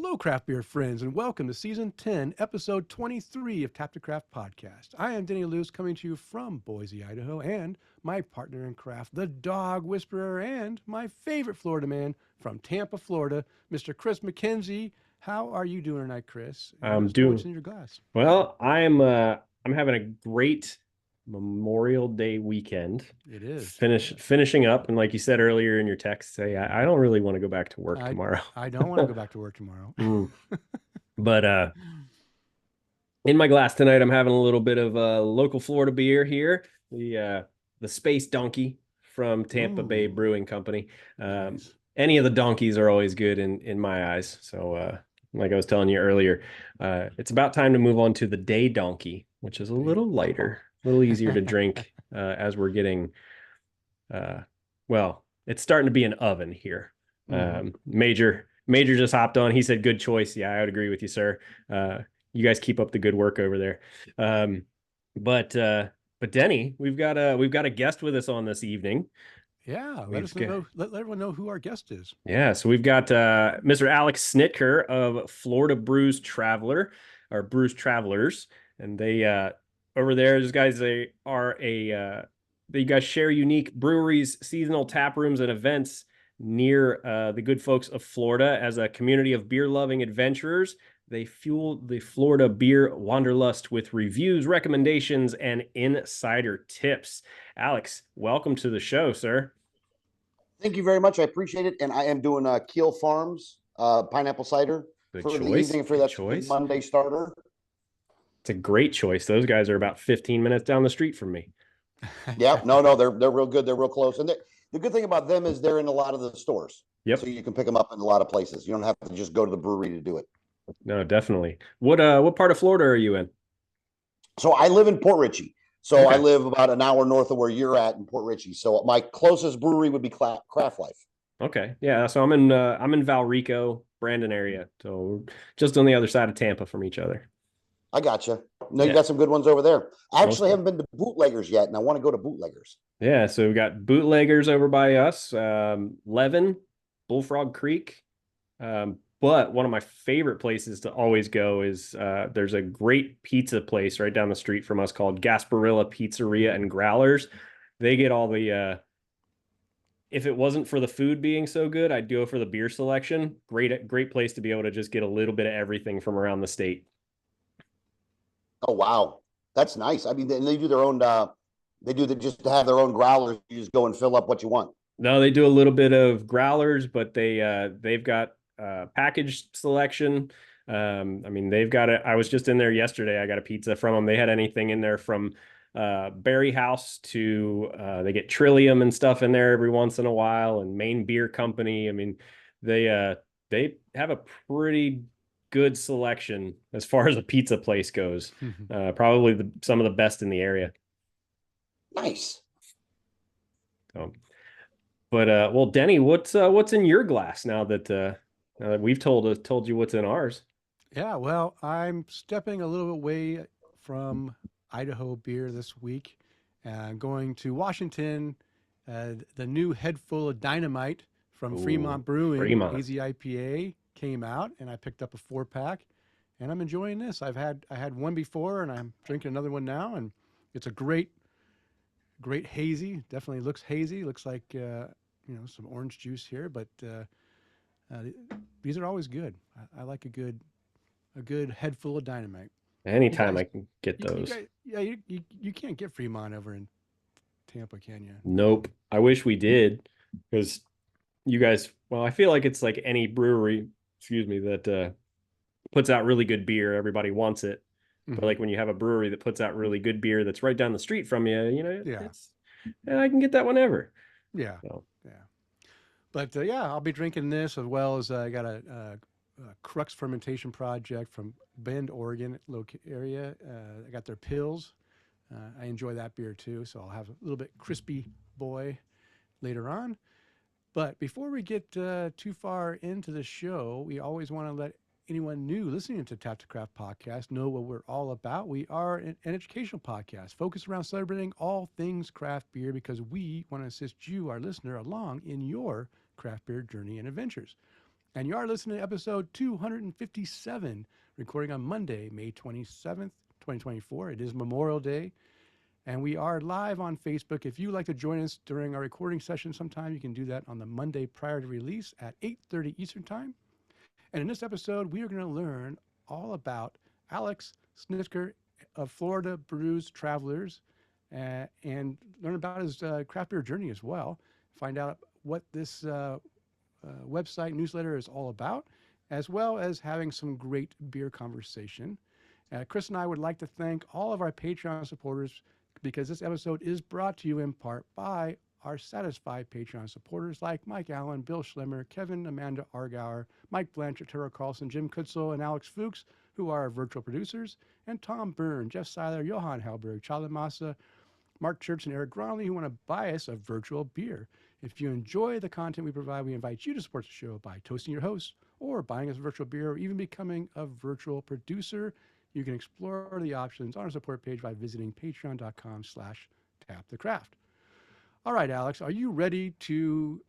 Hello, craft beer friends, and welcome to Season 10, Episode 23 of Tap to Craft Podcast. I am Denny Luce, coming to you from Boise, Idaho, and my partner in craft, the dog whisperer, and my favorite Florida man from Tampa, Florida, Mr. Kris McKenzie. How are you doing tonight, Kris? And let I'm us know what's doing in your glass. well. I'm having a great Memorial Day weekend. It is. Finishing up, and like you said earlier in your text, I don't really want to go back to work I, tomorrow. I don't want to go back to work tomorrow. Mm. But in my glass tonight, I'm having a little bit of local Florida beer here. The Space Donkey from Tampa Bay Ooh, Brewing Company. nice. Any of the donkeys are always good in my eyes. So like I was telling you earlier, it's about time to move on to the Day Donkey, which is a little lighter, a little easier to drink as we're getting well, it's starting to be an oven here. Major just hopped on. He said, good choice. Yeah, I would agree with you, sir. You guys keep up the good work over there. But Denny, we've got a guest with us on this evening. Yeah, let We've us got, know. Let everyone know who our guest is. yeah, so we've got Mr. Alex Snitker of Florida Brews Traveler, or Brews Travelers, and they over there, those guys, they guys share unique breweries, seasonal tap rooms, and events near the good folks of Florida. As a community of beer-loving adventurers, they fuel the Florida beer wanderlust with reviews, recommendations, and insider tips. Alex, welcome to the show, sir. Thank you very much. I appreciate it. And I am doing Keel Farms pineapple cider Good for the choice. evening for Good that choice. Monday starter. It's a great choice. Those guys are about 15 minutes down the street from me. Yeah, no, they're real good. They're real close. And the good thing about them is they're in a lot of the stores. Yep. So you can pick them up in a lot of places. You don't have to just go to the brewery to do it. No, definitely. What part of Florida are you in? So I live in Port Richey. So Okay. I live about an hour north of where you're at in Port Richey. So my closest brewery would be Craft Life. Okay. Yeah, so I'm in Valrico, Brandon area. So just on the other side of Tampa from each other. I gotcha. No, you Yeah. got some good ones over there. I Most actually haven't been to Bootleggers yet, and I want to go to Bootleggers. Yeah, so we've got Bootleggers over by us, Levin, Bullfrog Creek. But one of my favorite places to always go is there's a great pizza place right down the street from us called Gasparilla Pizzeria and Growlers. They get all the if it wasn't for the food being so good, I'd go for the beer selection. Great place to be able to just get a little bit of everything from around the state. Oh wow, that's nice. I mean, they do their own. Just to have their own growlers. You just go and fill up what you want. No, they do a little bit of growlers, but they've got packaged selection. I mean, they've got it. I was just in there yesterday. I got a pizza from them. They had anything in there from Barriehaus to they get Trillium and stuff in there every once in a while, and Maine Beer Company. I mean, they have a pretty good selection as far as a pizza place goes. Probably some of the best in the area. Nice. So, but well, Denny, what's in your glass now that we've told you what's in ours? Yeah, well, I'm stepping a little away from Idaho beer this week. I'm going to Washington. The new head full of Dynomite from Fremont Brewing, Fremont. Hazy IPA, came out, and I picked up a 4-pack, and I'm enjoying this. I had one before, and I'm drinking another one now, and it's a great hazy. Definitely looks hazy. Looks like some orange juice here, but these are always good. I like a good head full of Dynomite. Anytime guys, I can get those. You can't get Fremont over in Tampa, can you? Nope. I wish we did, because you guys, well, I feel like it's like any brewery, that puts out really good beer. Everybody wants it. But like when you have a brewery that puts out really good beer that's right down the street from you, I can get that whenever. Yeah. So. Yeah. But I'll be drinking this, as well as I got a Crux fermentation project from Bend, Oregon area. I got their pills. I enjoy that beer too, so I'll have a little bit crispy boy later on. But before we get too far into the show, we always want to let anyone new listening to Tap to Craft podcast know what we're all about. We are an educational podcast focused around celebrating all things craft beer, because we want to assist you, our listener, along in your craft beer journey and adventures. And you are listening to episode 257, recording on Monday, May 27th, 2024. It is Memorial Day, and we are live on Facebook. If you'd like to join us during our recording session sometime, you can do that on the Monday prior to release at 8:30 Eastern Time. And in this episode, we are going to learn all about Alex Snitker of Florida Brews Travelers and learn about his craft beer journey as well. Find out what this website newsletter is all about, as well as having some great beer conversation. Kris and I would like to thank all of our Patreon supporters because this episode is brought to you in part by our satisfied Patreon supporters like Mike Allen, Bill Schlemmer, Kevin, Amanda Argauer, Mike Blanchard, Tara Carlson, Jim Kutzel, and Alex Fuchs, who are our virtual producers, and Tom Byrne, Jeff Seiler, Johan Helberg, Charlie Massa, Mark Church, and Eric Gronley, who want to buy us a virtual beer. If you enjoy the content we provide, we invite you to support the show by toasting your host or buying us a virtual beer or even becoming a virtual producer. You can explore the options on our support page by visiting patreon.com/tapthecraft. All right, Alex, are you ready to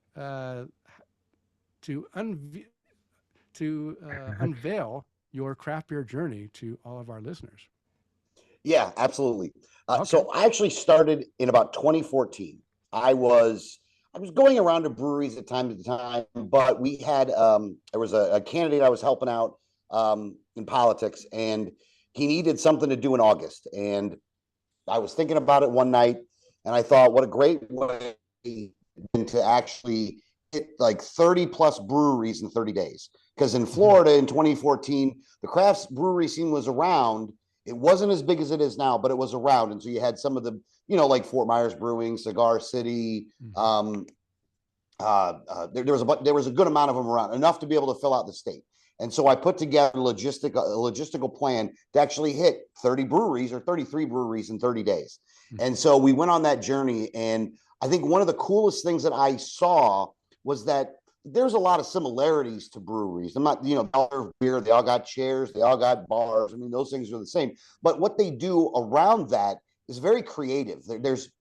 unveil your craft beer journey to all of our listeners? Yeah, absolutely. Okay. So I actually started in about 2014. I was going around to breweries at time to time, but we had there was a candidate I was helping out in politics, and he needed something to do in August. And I was thinking about it one night, and I thought, what a great way to actually hit like 30 plus breweries in 30 days. Because in Florida in 2014, the craft brewery scene was around. It wasn't as big as it is now, but it was around. And so you had some of the, like Fort Myers Brewing, Cigar City. There was a good amount of them around, enough to be able to fill out the state. And so I put together a logistical plan to actually hit 30 breweries or 33 breweries in 30 days. And so we went on that journey. And I think one of the coolest things that I saw was that there's a lot of similarities to breweries. I'm not, dollar beer, they all got chairs, they all got bars. I mean, those things are the same. But what they do around that is very creative.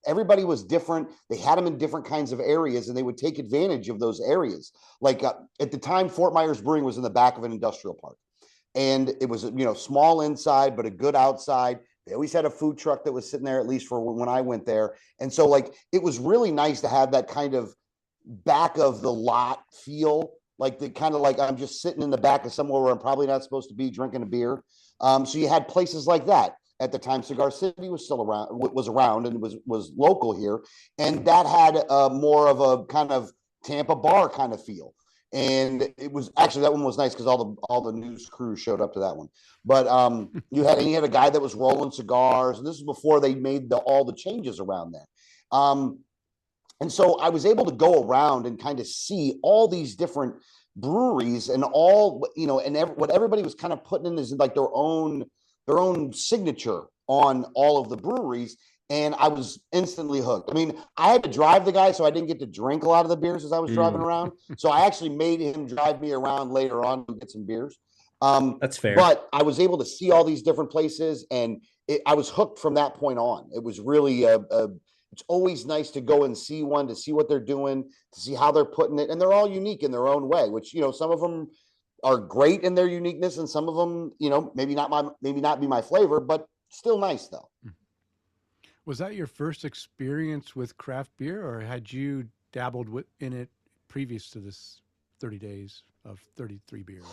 Everybody was different. They had them in different kinds of areas, and they would take advantage of those areas. Like at the time, Fort Myers Brewing was in the back of an industrial park, and it was small inside but a good outside. They always had a food truck that was sitting there, at least for when I went there. And so it was really nice to have that kind of back of the lot feel, like I'm just sitting in the back of somewhere where I'm probably not supposed to be drinking a beer. So you had places like that. At the time, Cigar City was still around and was local here, and that had more of a kind of Tampa bar kind of feel. And it was actually, that one was nice because all the news crews showed up to that one. But you had a guy that was rolling cigars, and this is before they made all the changes around there. And so I was able to go around and kind of see all these different breweries and all, what everybody was kind of putting in is like their own signature on all of the breweries. And I was instantly hooked. I mean, I had to drive the guy, so I didn't get to drink a lot of the beers as I was driving around. So I actually made him drive me around later on to get some beers. That's fair. But I was able to see all these different places, and I was hooked from that point on. It was really it's always nice to go and see one, to see what they're doing, to see how they're putting it. And they're all unique in their own way, which, some of them are great in their uniqueness, and some of them, maybe not be my flavor, but still nice though. Was that your first experience with craft beer, or had you dabbled in it previous to this 30 days of 33 beers?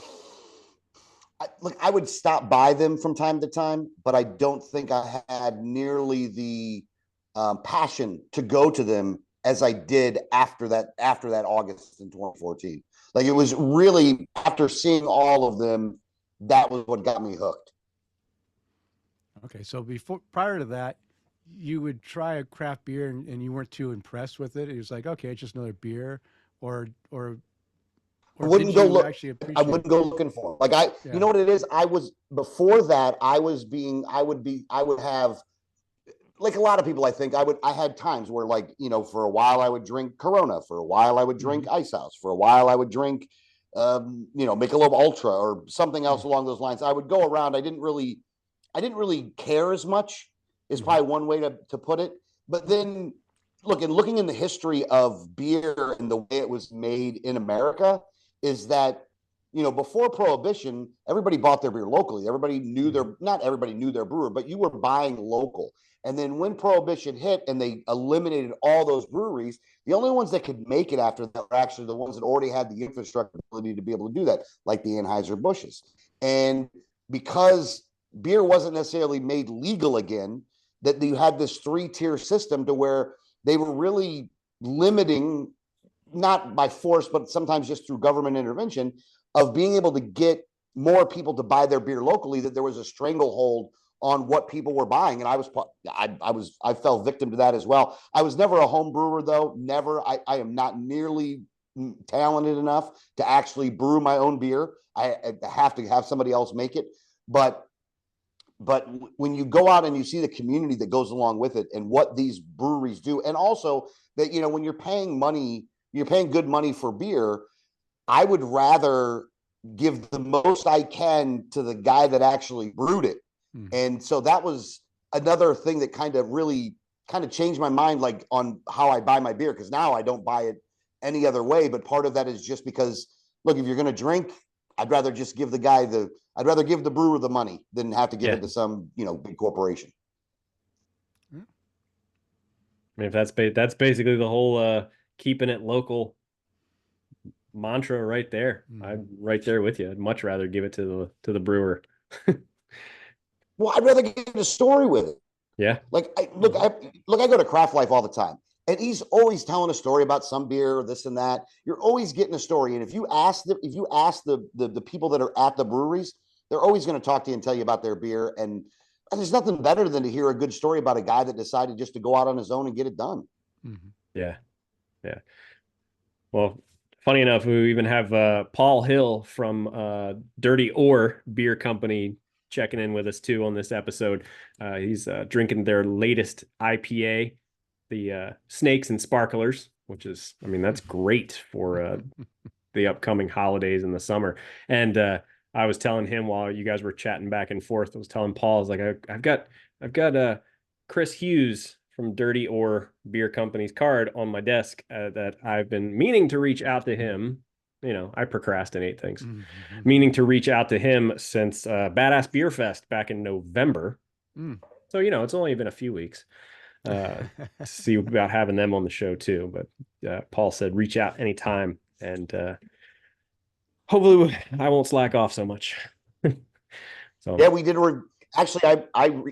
I would stop by them from time to time, but I don't think I had nearly the passion to go to them as I did after that August in 2014. Like, it was really after seeing all of them, that was what got me hooked. Okay, so prior to that, you would try a craft beer and you weren't too impressed with it. It was like, okay, it's just another beer, or I wouldn't go look. I wouldn't it? go looking for them. You know what it is? Before that, I would have, like a lot of people, I think I had times where, for a while I would drink Corona, for a while I would drink Ice House, for a while I would drink, Michelob Ultra or something else along those lines. I would go around. I didn't really care as much, is probably one way to put it. But then looking in the history of beer and the way it was made in America, is that before Prohibition, everybody bought their beer locally. Everybody knew not everybody knew their brewer, but you were buying local. And then when Prohibition hit and they eliminated all those breweries, the only ones that could make it after that were actually the ones that already had the infrastructure ability to be able to do that, like the Anheuser-Busch's. And because beer wasn't necessarily made legal again, that you had this 3-tier system to where they were really limiting, not by force, but sometimes just through government intervention, of being able to get more people to buy their beer locally, that there was a stranglehold on what people were buying. And I fell victim to that as well. I was never a home brewer though. Never. I am not nearly talented enough to actually brew my own beer. I have to have somebody else make it. But when you go out and you see the community that goes along with it and what these breweries do, and also that, when you're paying good money for beer, I would rather give the most I can to the guy that actually brewed it. And so that was another thing that kind of changed my mind, like on how I buy my beer. Cause now I don't buy it any other way. But part of that is just because, look, if you're going to drink, I'd rather just give I'd rather give the brewer the money than have to give it to some, big corporation. I mean, if that's basically the whole keeping it local mantra right there. I'm right there with you. I'd much rather give it to the brewer. Well, I'd rather get a story with it. Yeah. Like I go to Craft Life all the time, and he's always telling a story about some beer or this and that. You're always getting a story. And if you ask the people that are at the breweries, they're always going to talk to you and tell you about their beer. And there's nothing better than to hear a good story about a guy that decided just to go out on his own and get it done. Yeah. Yeah. Well, funny enough, we even have Paul Hill from Dirty Ore Beer Company checking in with us too on this episode. He's drinking their latest IPA, the Snakes and Sparklers, which is, I mean, that's great for the upcoming holidays in the summer. And I was telling him while you guys were chatting back and forth, I was telling Paul, I was like, I've got Chris Hughes from Dirty Ore Beer Company's card on my desk that I've been meaning to reach out to him. I procrastinate things, meaning to reach out to him since Badass Beer Fest back in November. So, it's only been a few weeks to see about having them on the show too. But Paul said, reach out anytime. And hopefully I won't slack off so much. So yeah, we did. Actually,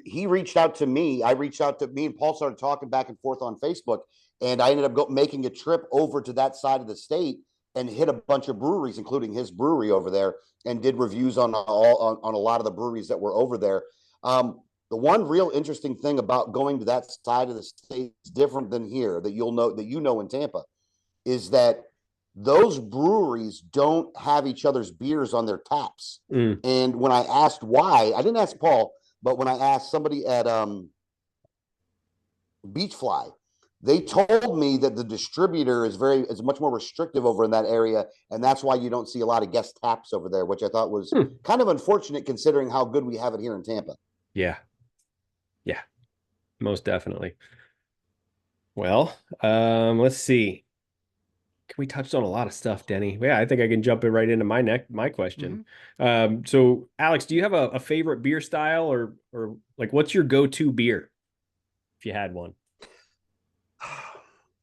he reached out to me. I reached out to me and Paul started talking back and forth on Facebook. And I ended up making a trip over to that side of the state and hit a bunch of breweries, including his brewery over there, and did reviews on a lot of the breweries that were over there. The one real interesting thing about going to that side of the state is different than here that you know in Tampa, is that those breweries don't have each other's beers on their taps. And when I asked why, I didn't ask Paul, but when I asked somebody at Beachfly, they told me that the distributor is much more restrictive over in that area, and that's why you don't see a lot of guest taps over there, which I thought was kind of unfortunate considering how good we have it here in Tampa. Yeah, most definitely. Well, let's see. We touched on a lot of stuff, Denny. Yeah, I think I can jump it right into my question. So, Alex, do you have a favorite beer style, or like what's your go-to beer if you had one?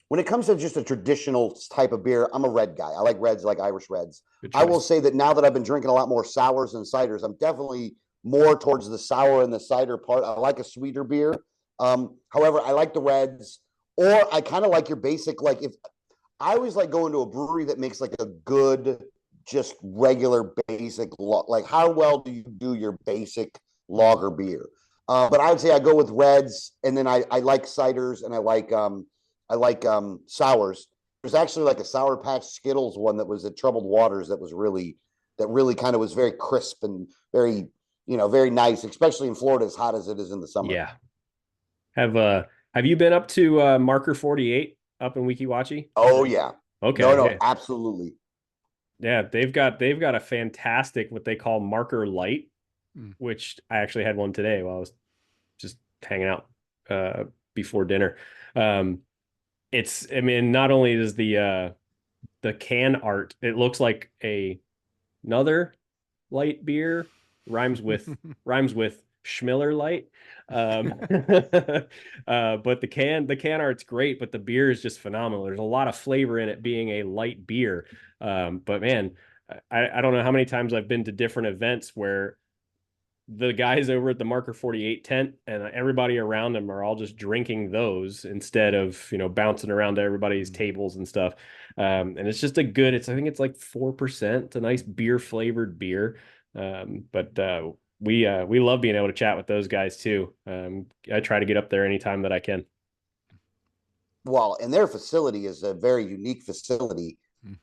When it comes to just a traditional type of beer, I'm a red guy. I like reds, like Irish reds. I will say that now that I've been drinking a lot more sours and ciders, I'm definitely more towards the sour and the cider part. I like a sweeter beer. However, I like the reds, or I kind of like your basic, like if I always like going to a brewery that makes like a good, just regular basic, like how well do you do your basic lager beer? But I would say I go with reds, and then I like ciders, and I like sours. There's actually like a Sour Patch Skittles one that was at Troubled Waters that really kind of was very crisp and very, very nice, especially in Florida as hot as it is in the summer. Yeah. Have you been up to Marker 48 up in Weeki Wachee? Oh yeah. Okay. No, yeah. Absolutely. Yeah, they've got a fantastic what they call Marker Light, which I actually had one today while I was just hanging out before dinner. I mean, not only is the can art, it looks like a another light beer, rhymes with Schmiller Light. But the can art's great, but the beer is just phenomenal. There's a lot of flavor in it being a light beer. But man, I don't know how many times I've been to different events where the guys over at the Marker 48 tent and everybody around them are all just drinking those instead of, bouncing around to everybody's tables and stuff. And it's just I think it's like 4%. It's a nice beer flavored beer. But we love being able to chat with those guys too. I try to get up there anytime that I can. Well, and their facility is a very unique facility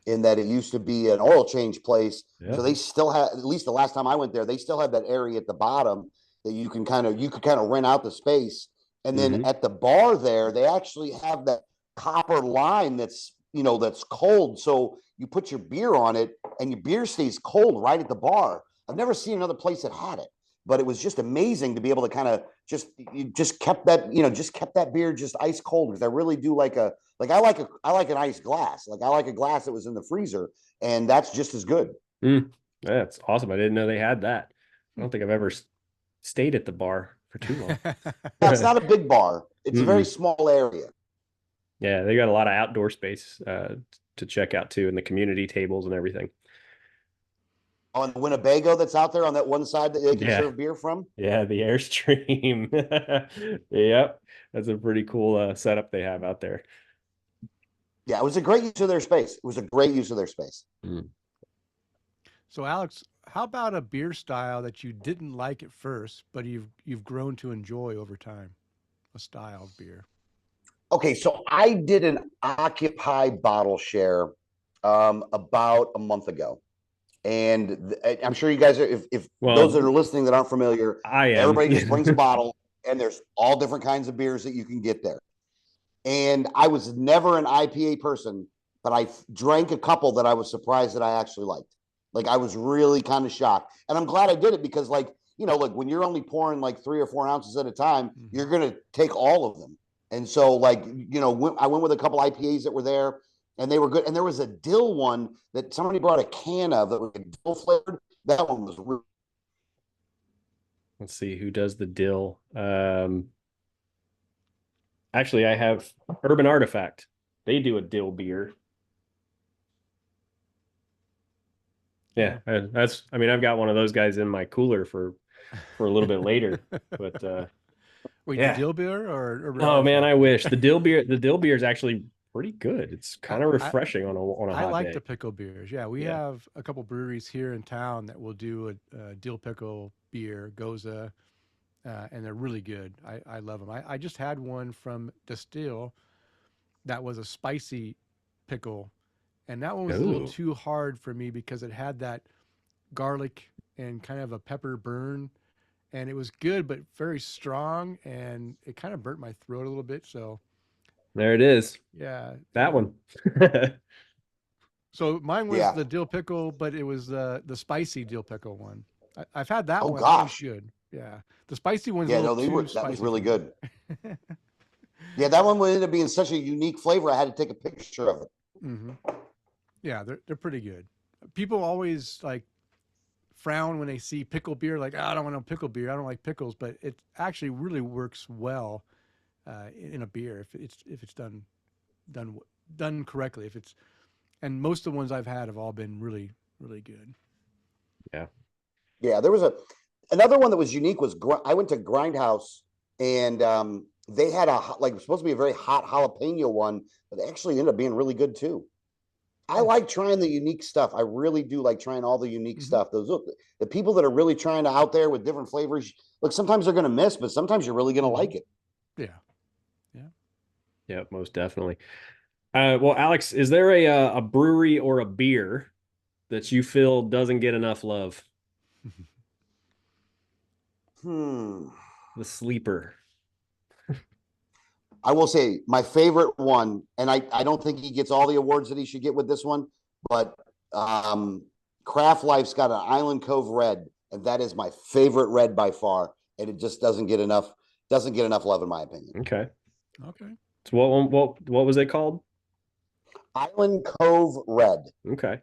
in that it used to be an oil change place. Yeah. So they still have, at least the last time I went there, they still have that area at the bottom that you could kind of rent out the space. And then at the bar there, they actually have that copper line that's cold. So you put your beer on it and your beer stays cold right at the bar. I've never seen another place that had it, but it was just amazing to be able to kind of just kept that beer just ice cold. Because I really do I like an ice glass. Like I like a glass that was in the freezer, and that's just as good. That's awesome. I didn't know they had that. I don't think I've ever stayed at the bar for too long. It's not a big bar. It's a very small area. Yeah, they got a lot of outdoor space to check out too, and the community tables and everything. On the Winnebago that's out there on that one side that they can serve beer from? Yeah, the Airstream. Yep. That's a pretty cool setup they have out there. Yeah, it was a great use of their space. So, Alex, how about a beer style that you didn't like at first, but you've grown to enjoy over time? A style of beer. Okay, so I did an Occupy bottle share about a month ago. And I'm sure you guys are, if those that are listening that aren't familiar, everybody just brings a bottle, and there's all different kinds of beers that you can get there. And I was never an IPA person, but I drank a couple that I was surprised that I actually liked. Like I was really kind of shocked, and I'm glad I did it because, like when you're only pouring like 3 or 4 ounces at a time, you're gonna take all of them. And so, I went with a couple IPAs that were there. And they were good. And there was a dill one that somebody brought a can of that was dill flavored. That one was really. Let's see who does the dill. Actually, I have Urban Artifact. They do a dill beer. Yeah, I've got one of those guys in my cooler for a little bit later. But wait, the dill beer or oh man, I wish the dill beer is actually pretty good. It's kind of refreshing on a hot day. I like the pickle beers. Yeah, we have a couple breweries here in town that will do a dill pickle beer, Goza, and they're really good. I love them. I just had one from Distill that was a spicy pickle, and that one was a little too hard for me because it had that garlic and kind of a pepper burn, and it was good but very strong, and it kind of burnt my throat a little bit. So there it is. Yeah. That one. So mine was the dill pickle, but it was the spicy dill pickle one. I've had that one. Oh gosh. That was good. Yeah. The spicy one's that was really good. Yeah, that one ended up being such a unique flavor. I had to take a picture of it. Yeah, they're pretty good. People always frown when they see pickle beer, like, I don't want no pickle beer. I don't like pickles, but it actually really works well in a beer if it's done correctly. And most of the ones I've had have all been really, really good. Yeah. There was another one that was unique. I went to Grindhouse, and they had supposed to be a very hot jalapeno one, but they actually ended up being really good too. I like trying the unique stuff. I really do like trying all the unique stuff. The people that are really trying to out there with different flavors, look, sometimes they're going to miss, but sometimes you're really going to like it. Yeah, most definitely. Well, Alex, is there a brewery or a beer that you feel doesn't get enough love? The sleeper. I will say my favorite one, and I don't think he gets all the awards that he should get with this one, but Craft Life's got an Island Cove Red, and that is my favorite red by far, and it just doesn't get enough love in my opinion. Okay. So what was it called? Island Cove Red. Okay.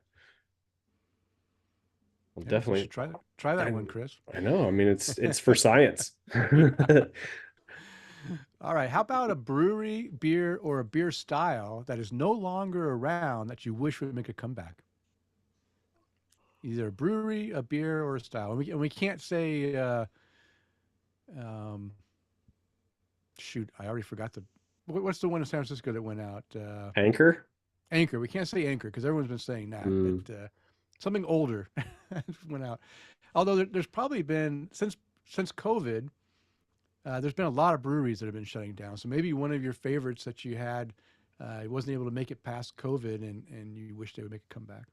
Well, Yeah, you definitely should try that one, Kris. I know. I mean, it's for science. All right. How about a brewery, beer, or a beer style that is no longer around that you wish would make a comeback? Either a brewery, a beer, or a style. And we can't say, um, shoot, I already forgot what's the one in San Francisco that went out? Anchor? Anchor. We can't say Anchor because everyone's been saying that. Mm. But something older went out. Although there's probably been since COVID, there's been a lot of breweries that have been shutting down. So maybe one of your favorites that you had wasn't able to make it past COVID, and you wish they would make a comeback.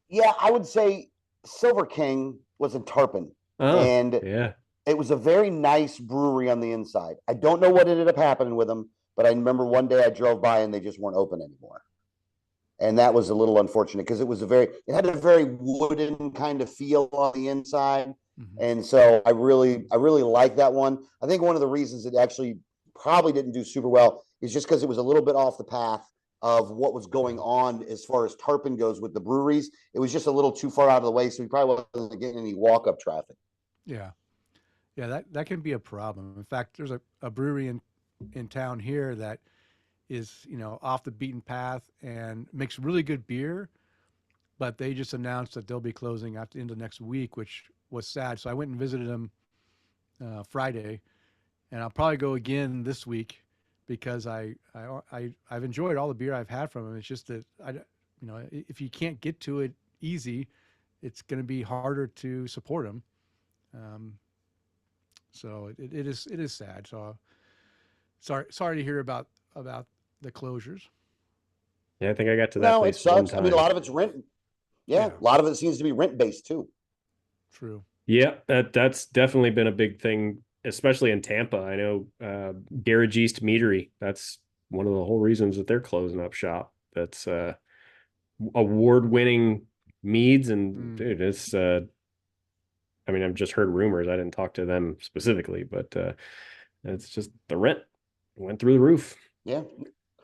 Yeah, I would say Silver King was in Tarpon, Oh, and yeah. it was a very nice brewery on the inside. I don't know what ended up happening with them, but I remember one day I drove by and they just weren't open anymore. And that was a little unfortunate because it had a very wooden kind of feel on the inside. Mm-hmm. And so I really like that one. I think one of the reasons it actually probably didn't do super well is just because it was a little bit off the path of what was going on as far as Tarpon goes with the breweries. It was just a little too far out of the way, so we probably wasn't getting any walk-up traffic. Yeah. Yeah, that can be a problem. In fact, there's a brewery in town here that is, off the beaten path and makes really good beer, but they just announced that they'll be closing at the end of next week, which was sad. So I went and visited them Friday, and I'll probably go again this week because I've enjoyed all the beer I've had from them. It's just that if you can't get to it easy, it's going to be harder to support them. So it is sad. So sorry to hear about the closures. Yeah, I think I got to that No, it place one sucks. I mean, a time. lot of it's rent. Yeah, a lot of it seems to be rent based too. True. Yeah, that's definitely been a big thing, especially in Tampa. I know Garage East Meadery. That's one of the whole reasons that they're closing up shop. That's award-winning meads, and dude, it's I mean, I've just heard rumors. I didn't talk to them specifically, but it's just the rent went through the roof. Yeah.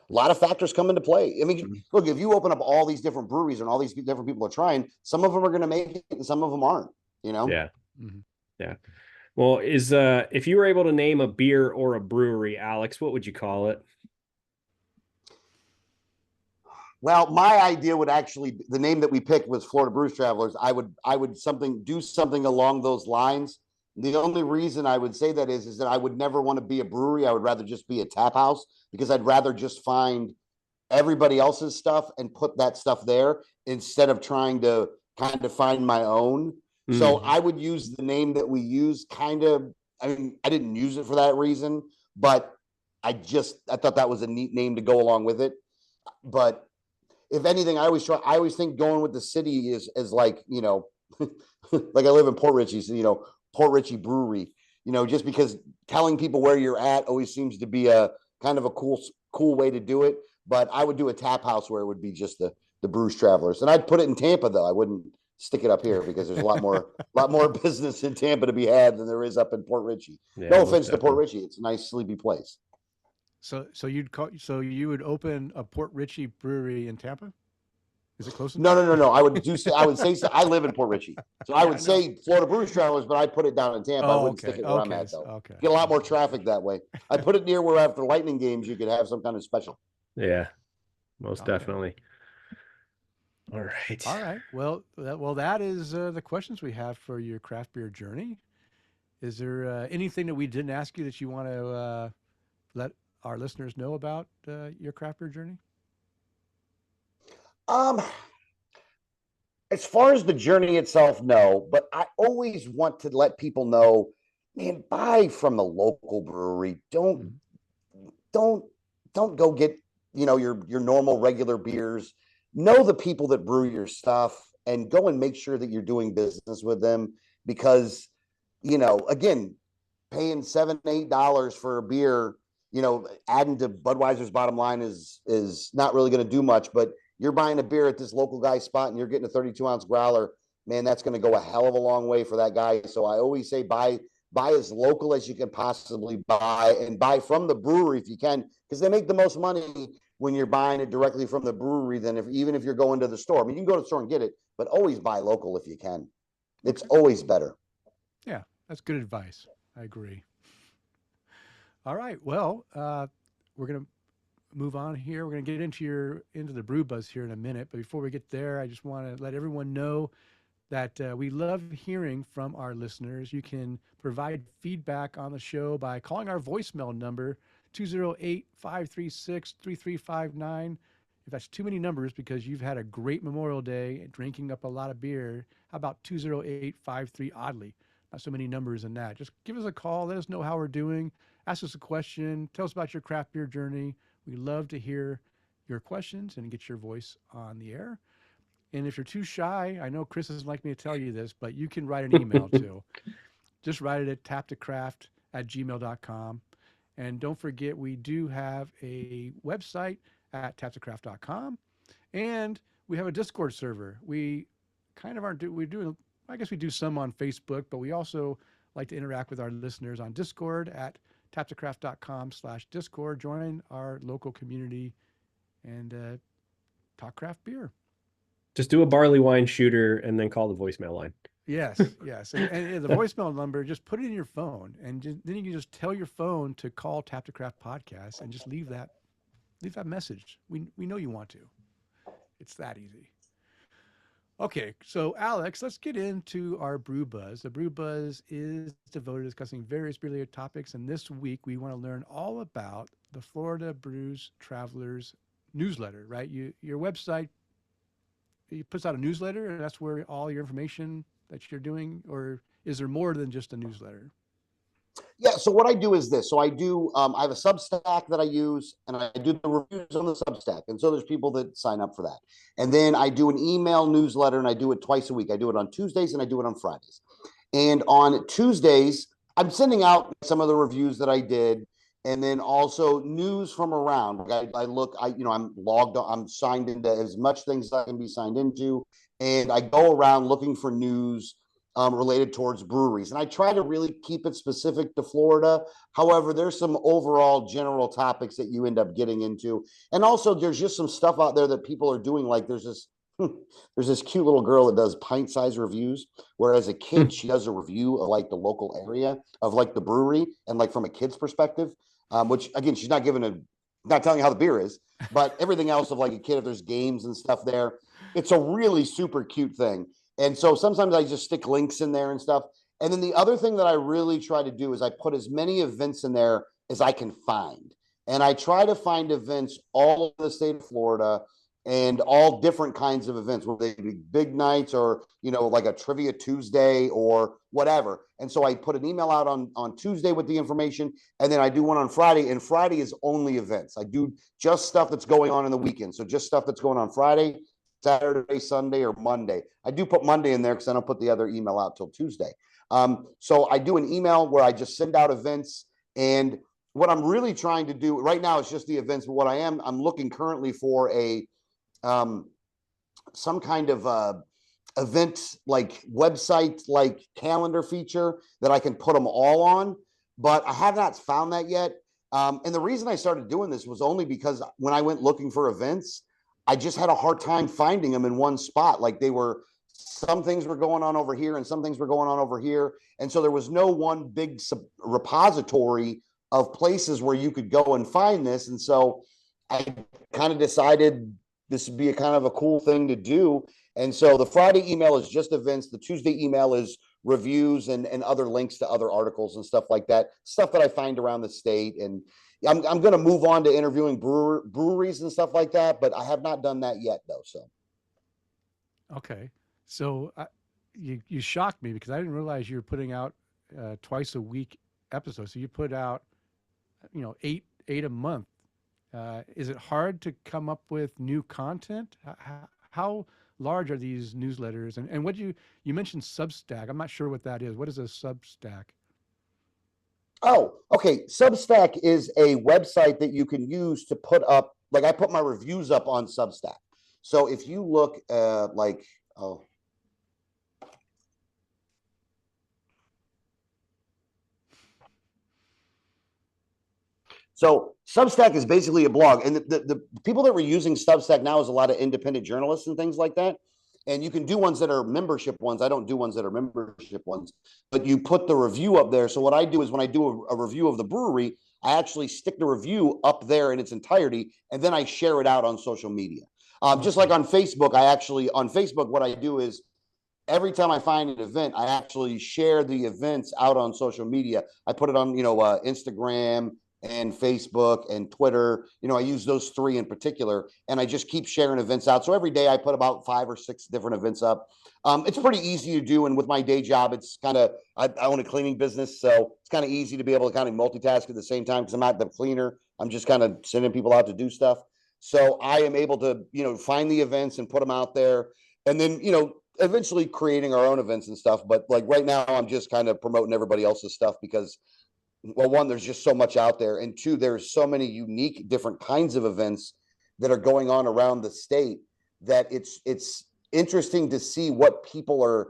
A lot of factors come into play. I mean, look, if you open up all these different breweries and all these different people are trying, some of them are going to make it and some of them aren't, Yeah. Mm-hmm. Yeah. Well, if you were able to name a beer or a brewery, Alex, what would you call it? Well, my idea would actually, the name that we picked was Florida Brews Travelers. I would do something along those lines. The only reason I would say that is that I would never want to be a brewery. I would rather just be a tap house because I'd rather just find everybody else's stuff and put that stuff there instead of trying to kind of find my own. Mm. So I would use the name that we use I mean, I didn't use it for that reason, but I thought that was a neat name to go along with it. But if anything, I always think going with the city is like, like I live in Port Richey, so, Port Richey Brewery, just because telling people where you're at always seems to be a kind of a cool way to do it. But I would do a tap house where it would be just the Brews Travelers. And I'd put it in Tampa though. I wouldn't stick it up here because there's a lot more business in Tampa to be had than there is up in Port Richey. Yeah, no offense to Port Richey. It's a nice sleepy place. So you would open a Port Richey brewery in Tampa? Is it close? No. I would say I live in Port Richey, so I would say Florida Brews Travelers, but I put it down in Tampa. I wouldn't stick it where I'm at though. Okay. Get a lot more traffic that way. I put it near where after Lightning games you could have some kind of special. Yeah, most definitely. All right. Well, that is the questions we have for your craft beer journey. Is there anything that we didn't ask you that you want to let our listeners know about your craft beer journey? As far as the journey itself, no, but I always want to let people know, man, buy from the local brewery. Don't go get, your normal regular beers. Know the people that brew your stuff and go and make sure that you're doing business with them because, again, paying $7, $8 for a beer, adding to Budweiser's bottom line is not really going to do much, but you're buying a beer at this local guy's spot and you're getting a 32-ounce growler, man, that's going to go a hell of a long way for that guy. So I always say buy as local as you can possibly buy and buy from the brewery if you can, because they make the most money when you're buying it directly from the brewery than even if you're going to the store. I mean, you can go to the store and get it, but always buy local if you can. It's always better. Yeah, that's good advice. I agree. All right. Well, we're gonna move on here. We're gonna get into the brew buzz here in a minute. But before we get there, I just want to let everyone know that we love hearing from our listeners. You can provide feedback on the show by calling our voicemail number 208-536-3359. If that's too many numbers because you've had a great Memorial Day drinking up a lot of beer, how about 208-53 oddly? Not so many numbers in that. Just give us a call. Let us know how we're doing. Ask us a question. Tell us about your craft beer journey. We love to hear your questions and get your voice on the air. And if you're too shy, I know Kris doesn't like me to tell you this, but you can write an email too. Just write it at taptocraft@gmail.com. And don't forget, we do have a website at taptocraft.com. And we have a Discord server. We kind of we're doing, I guess we do some on Facebook, but we also like to interact with our listeners on Discord at taptocraft.com/Discord. Join our local community and talk craft beer. Just do a barley wine shooter and then call the voicemail line. Yes. And the voicemail number, just put it in your phone, and then you can just tell your phone to call Tap to Craft Podcast and just leave that message. We know you want to. It's that easy. Okay, so Alex, let's get into our Brew Buzz. The Brew Buzz is devoted to discussing various beer-related topics, and this week we want to learn all about the Florida Brews Travelers newsletter, right? Your website, it puts out a newsletter, and that's where all your information that you're doing, or is there more than just a newsletter? Yeah, so what I do is this. So I do, I have a Substack that I use, and I do the reviews on the Substack. And so there's people that sign up for that. And then I do an email newsletter, and I do it twice a week. I do it on Tuesdays, and I do it on Fridays. And on Tuesdays, I'm sending out some of the reviews that I did, and then also news from around. I'm logged on, I'm signed into as much things as I can be signed into, and I go around looking for news related towards breweries. And I try to really keep it specific to Florida. However, there's some overall general topics that you end up getting into. And also there's just some stuff out there that people are doing. Like there's this cute little girl that does pint-sized reviews, where as a kid, she does a review of like the local area of like the brewery and like from a kid's perspective, which again, she's not telling you how the beer is, but everything else of like a kid, if there's games and stuff there, it's a really super cute thing. And so sometimes I just stick links in there and stuff. And then the other thing that I really try to do is I put as many events in there as I can find. And I try to find events all over the state of Florida and all different kinds of events, whether they be big nights or, like a trivia Tuesday or whatever. And so I put an email out on Tuesday with the information, and then I do one on Friday, and Friday is only events. I do just stuff that's going on in the weekend. So just stuff that's going on Friday, Saturday, Sunday, or Monday. I do put Monday in there because I don't put the other email out till Tuesday. So I do an email where I just send out events. And what I'm really trying to do right now is just the events. But I'm looking currently for some kind of event, like website, like calendar feature that I can put them all on. But I have not found that yet. And the reason I started doing this was only because when I went looking for events, I just had a hard time finding them in one spot. Like some things were going on over here and some things were going on over here. And so there was no one big repository of places where you could go and find this. And so I kind of decided this would be a kind of a cool thing to do. And so the Friday email is just events. The Tuesday email is reviews and other links to other articles and stuff like that, stuff that I find around the state. And I'm going to move on to interviewing breweries and stuff like that, but I have not done that yet, though. So, okay, so you shocked me because I didn't realize you were putting out twice a week episodes. So you put out, eight a month. Is it hard to come up with new content? How large are these newsletters? And what you mentioned Substack? I'm not sure what that is. What is a Substack? Oh, okay. Substack is a website that you can use to put up, like I put my reviews up on Substack. So if you look So Substack is basically a blog, and the people that were using Substack now is a lot of independent journalists and things like that. And you can do ones that are membership ones. I don't do ones that are membership ones, but you put the review up there. So what I do is when I do a review of the brewery, I actually stick the review up there in its entirety, and then I share it out on social media. Just like on Facebook, on Facebook, what I do is every time I find an event, I actually share the events out on social media. I put it on, Instagram and Facebook and Twitter. I use those three in particular, and I just keep sharing events out. So every day I put about 5 or 6 different events up. It's pretty easy to do. And with my day job, it's kind of, I own a cleaning business. So it's kind of easy to be able to kind of multitask at the same time because I'm not the cleaner. I'm just kind of sending people out to do stuff. So I am able to, find the events and put them out there. And then, eventually creating our own events and stuff. But like right now, I'm just kind of promoting everybody else's stuff because, well, one, there's just so much out there. And two, there's so many unique different kinds of events that are going on around the state that it's interesting to see what people are,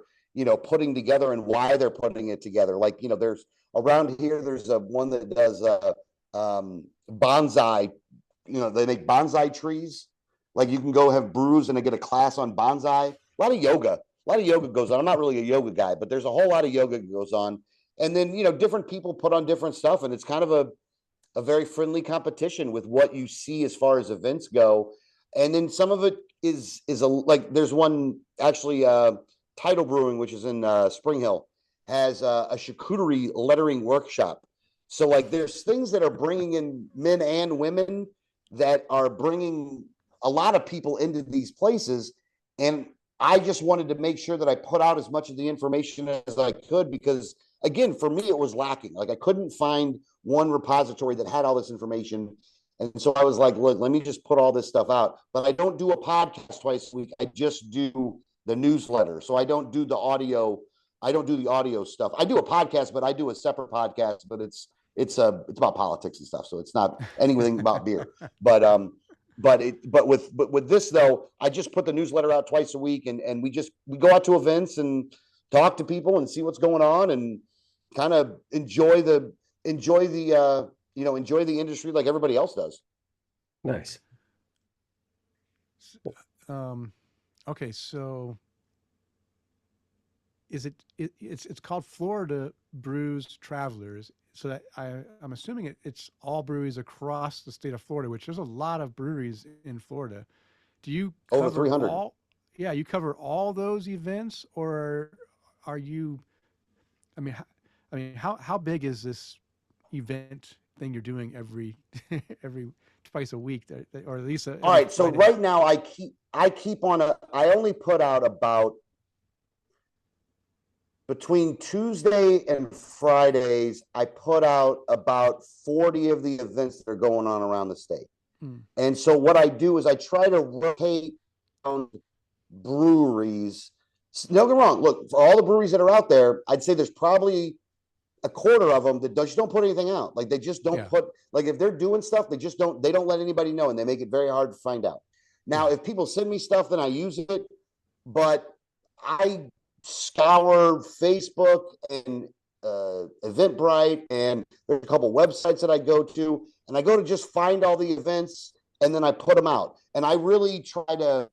putting together and why they're putting it together. Like, there's around here, there's one that does bonsai, they make bonsai trees. Like you can go have brews and they get a class on bonsai. A lot of yoga goes on. I'm not really a yoga guy, but there's a whole lot of yoga that goes on. And then, different people put on different stuff, and it's kind of a very friendly competition with what you see as far as events go. And then some of it is like there's one actually, Tidal Brewing, which is in Spring Hill, has a charcuterie lettering workshop. So like there's things that are bringing in men and women that are bringing a lot of people into these places. And I just wanted to make sure that I put out as much of the information as I could because, again, for me, it was lacking. Like I couldn't find one repository that had all this information. And so I was like, look, let me just put all this stuff out. But I don't do a podcast twice a week. I just do the newsletter. So I don't do the audio. I don't do the audio stuff. I do a podcast, but I do a separate podcast, but it's about politics and stuff. So it's not anything about beer. But with this though, I just put the newsletter out twice a week, and we go out to events and talk to people and see what's going on and kind of enjoy the industry like everybody else does. Nice. Okay, so it's called Florida Brews Travelers. So that I'm assuming it's all breweries across the state of Florida, which there's a lot of breweries in Florida. Do you over 300? Yeah, you cover all those events, or are you? How big is this event thing you're doing every twice a week, or at least? All right. So right now, I only put out about. Between Tuesday and Fridays, I put out about 40 of the events that are going on around the state. And so what I do is I try to rotate on breweries. Don't get me wrong. Look, for all the breweries that are out there, I'd say there's probably a quarter of them that just don't put anything out. Like they just don't put, like if they're doing stuff, they don't let anybody know, and they make it very hard to find out. Now, if people send me stuff, then I use it, but I scour Facebook and Eventbrite, and there's a couple websites that I go to, and I go to just find all the events, and then I put them out. And I really try to,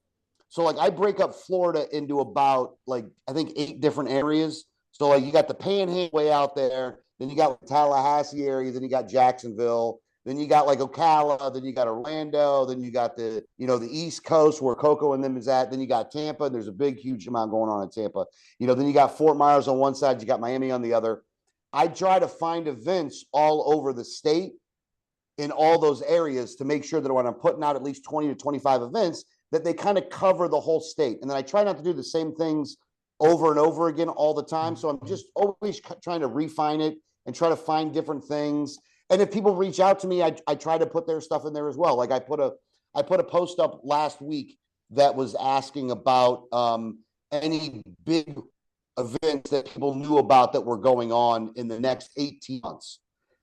so like I break up Florida into about like I think 8 different areas. So like you got the Panhandle way out there, then you got Tallahassee area, then you got Jacksonville, then you got like Ocala, then you got Orlando, then you got the the East Coast where Coco and them is at, then you got Tampa, and there's a big huge amount going on in Tampa. Then you got Fort Myers on one side, you got Miami on the other. I try to find events all over the state in all those areas to make sure that when I'm putting out at least 20 to 25 events, that they kind of cover the whole state. And then I try not to do the same things over and over again all the time. So I'm just always trying to refine it and try to find different things. And if people reach out to me, I try to put their stuff in there as well. Like I put a post up last week that was asking about any big events that people knew about that were going on in the next 18 months.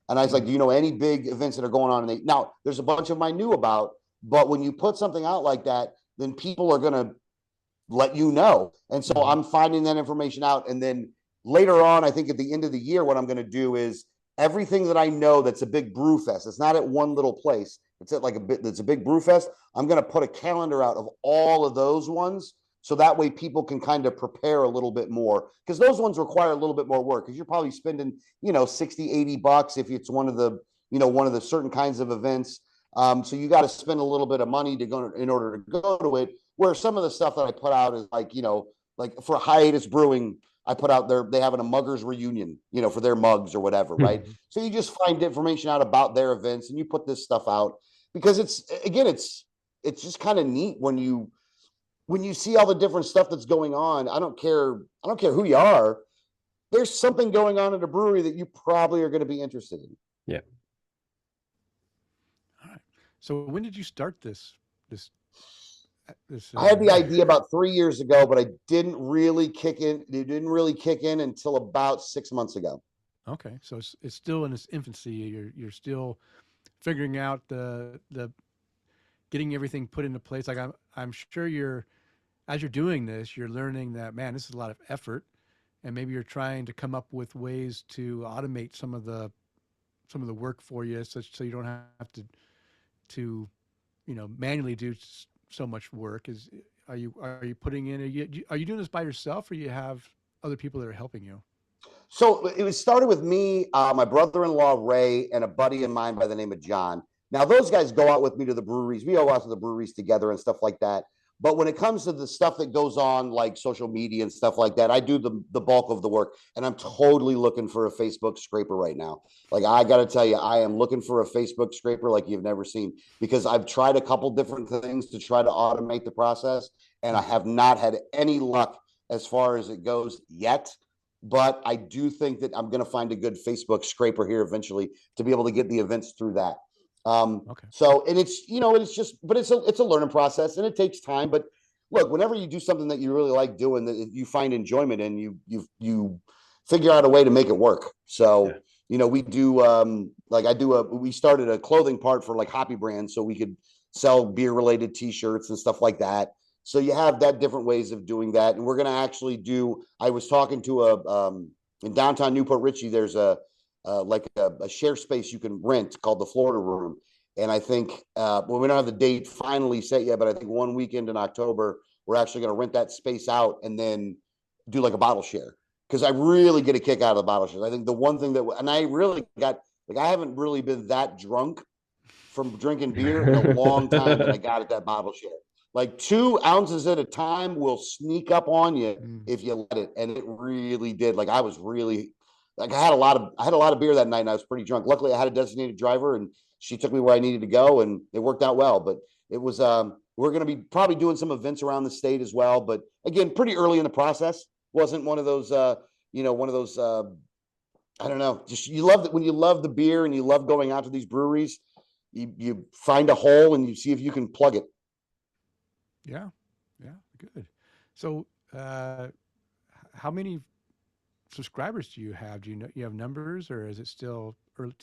And I was like, do you know any big events that are going on? And now there's a bunch of them I knew about, but when you put something out like that, then people are going to let you know. And so I'm finding that information out. And then later on, I think at the end of the year, what I'm going to do is everything that I know that's a big brew fest. It's not at one little place. It's at like it's a big brew fest. I'm going to put a calendar out of all of those ones. So that way people can kind of prepare a little bit more, because those ones require a little bit more work, because you're probably spending, you know, 60, $80 if it's one of the, you know, one of the certain kinds of events. So you got to spend a little bit of money to go in order to go to it. Where some of the stuff that I put out is like, you know, like for Hiatus Brewing, I put out they having a muggers reunion, you know, for their mugs or whatever, right? So you just find information out about their events and you put this stuff out, because it's just kind of neat when you see all the different stuff that's going on. I don't care who you are. There's something going on at a brewery that you probably are going to be interested in. Yeah. All right. So when did you start this? I had the idea about 3 years ago, but I didn't really kick in. It didn't really kick in until about 6 months ago. Okay, so it's still in its infancy. You're still figuring out the getting everything put into place. Like I'm sure as you're doing this, you're learning that, man, this is a lot of effort, and maybe you're trying to come up with ways to automate some of the work for you, so you don't have to you know, manually do so much work. Are you putting in? Are you doing this by yourself, or you have other people that are helping you? So it started with me, my brother-in-law Ray, and a buddy of mine by the name of John. Now those guys go out with me to the breweries. We go out to the breweries together and stuff like that. But when it comes to the stuff that goes on, like social media and stuff like that, I do the bulk of the work. And I'm totally looking for a Facebook scraper right now. Like, I got to tell you, I am looking for a Facebook scraper like you've never seen, because I've tried a couple different things to try to automate the process, and I have not had any luck as far as it goes yet. But I do think that I'm going to find a good Facebook scraper here eventually to be able to get the events through that. Okay. So, and it's, you know, it's just, but it's a learning process, and it takes time. But look, whenever you do something that you really like doing, that you find enjoyment in, you figure out a way to make it work. So, you know, we do, we started a clothing part for like Hoppy Brands, so we could sell beer related t-shirts and stuff like that. So you have that different ways of doing that. And we're going to actually I was talking to in downtown Newport Richey, there's a share space you can rent called the Florida Room. And I think, we don't have the date finally set yet, but I think one weekend in October, we're actually going to rent that space out and then do like a bottle share. Because I really get a kick out of the bottle shares. I think the one thing and I really got, like, I haven't really been that drunk from drinking beer in a long time that I got at that bottle share. Like 2 ounces at a time will sneak up on you if you let it. And it really did. Like, I was really, like, I had a lot of beer that night, and I was pretty drunk. Luckily, I had a designated driver, and she took me where I needed to go, and it worked out well. But it was, we're going to be probably doing some events around the state as well. But again, pretty early in the process. Wasn't one of those, I don't know, just, you love it when you love the beer and you love going out to these breweries, you find a hole and you see if you can plug it. Yeah, good. So, how many subscribers do you have? Do you have numbers, or is it still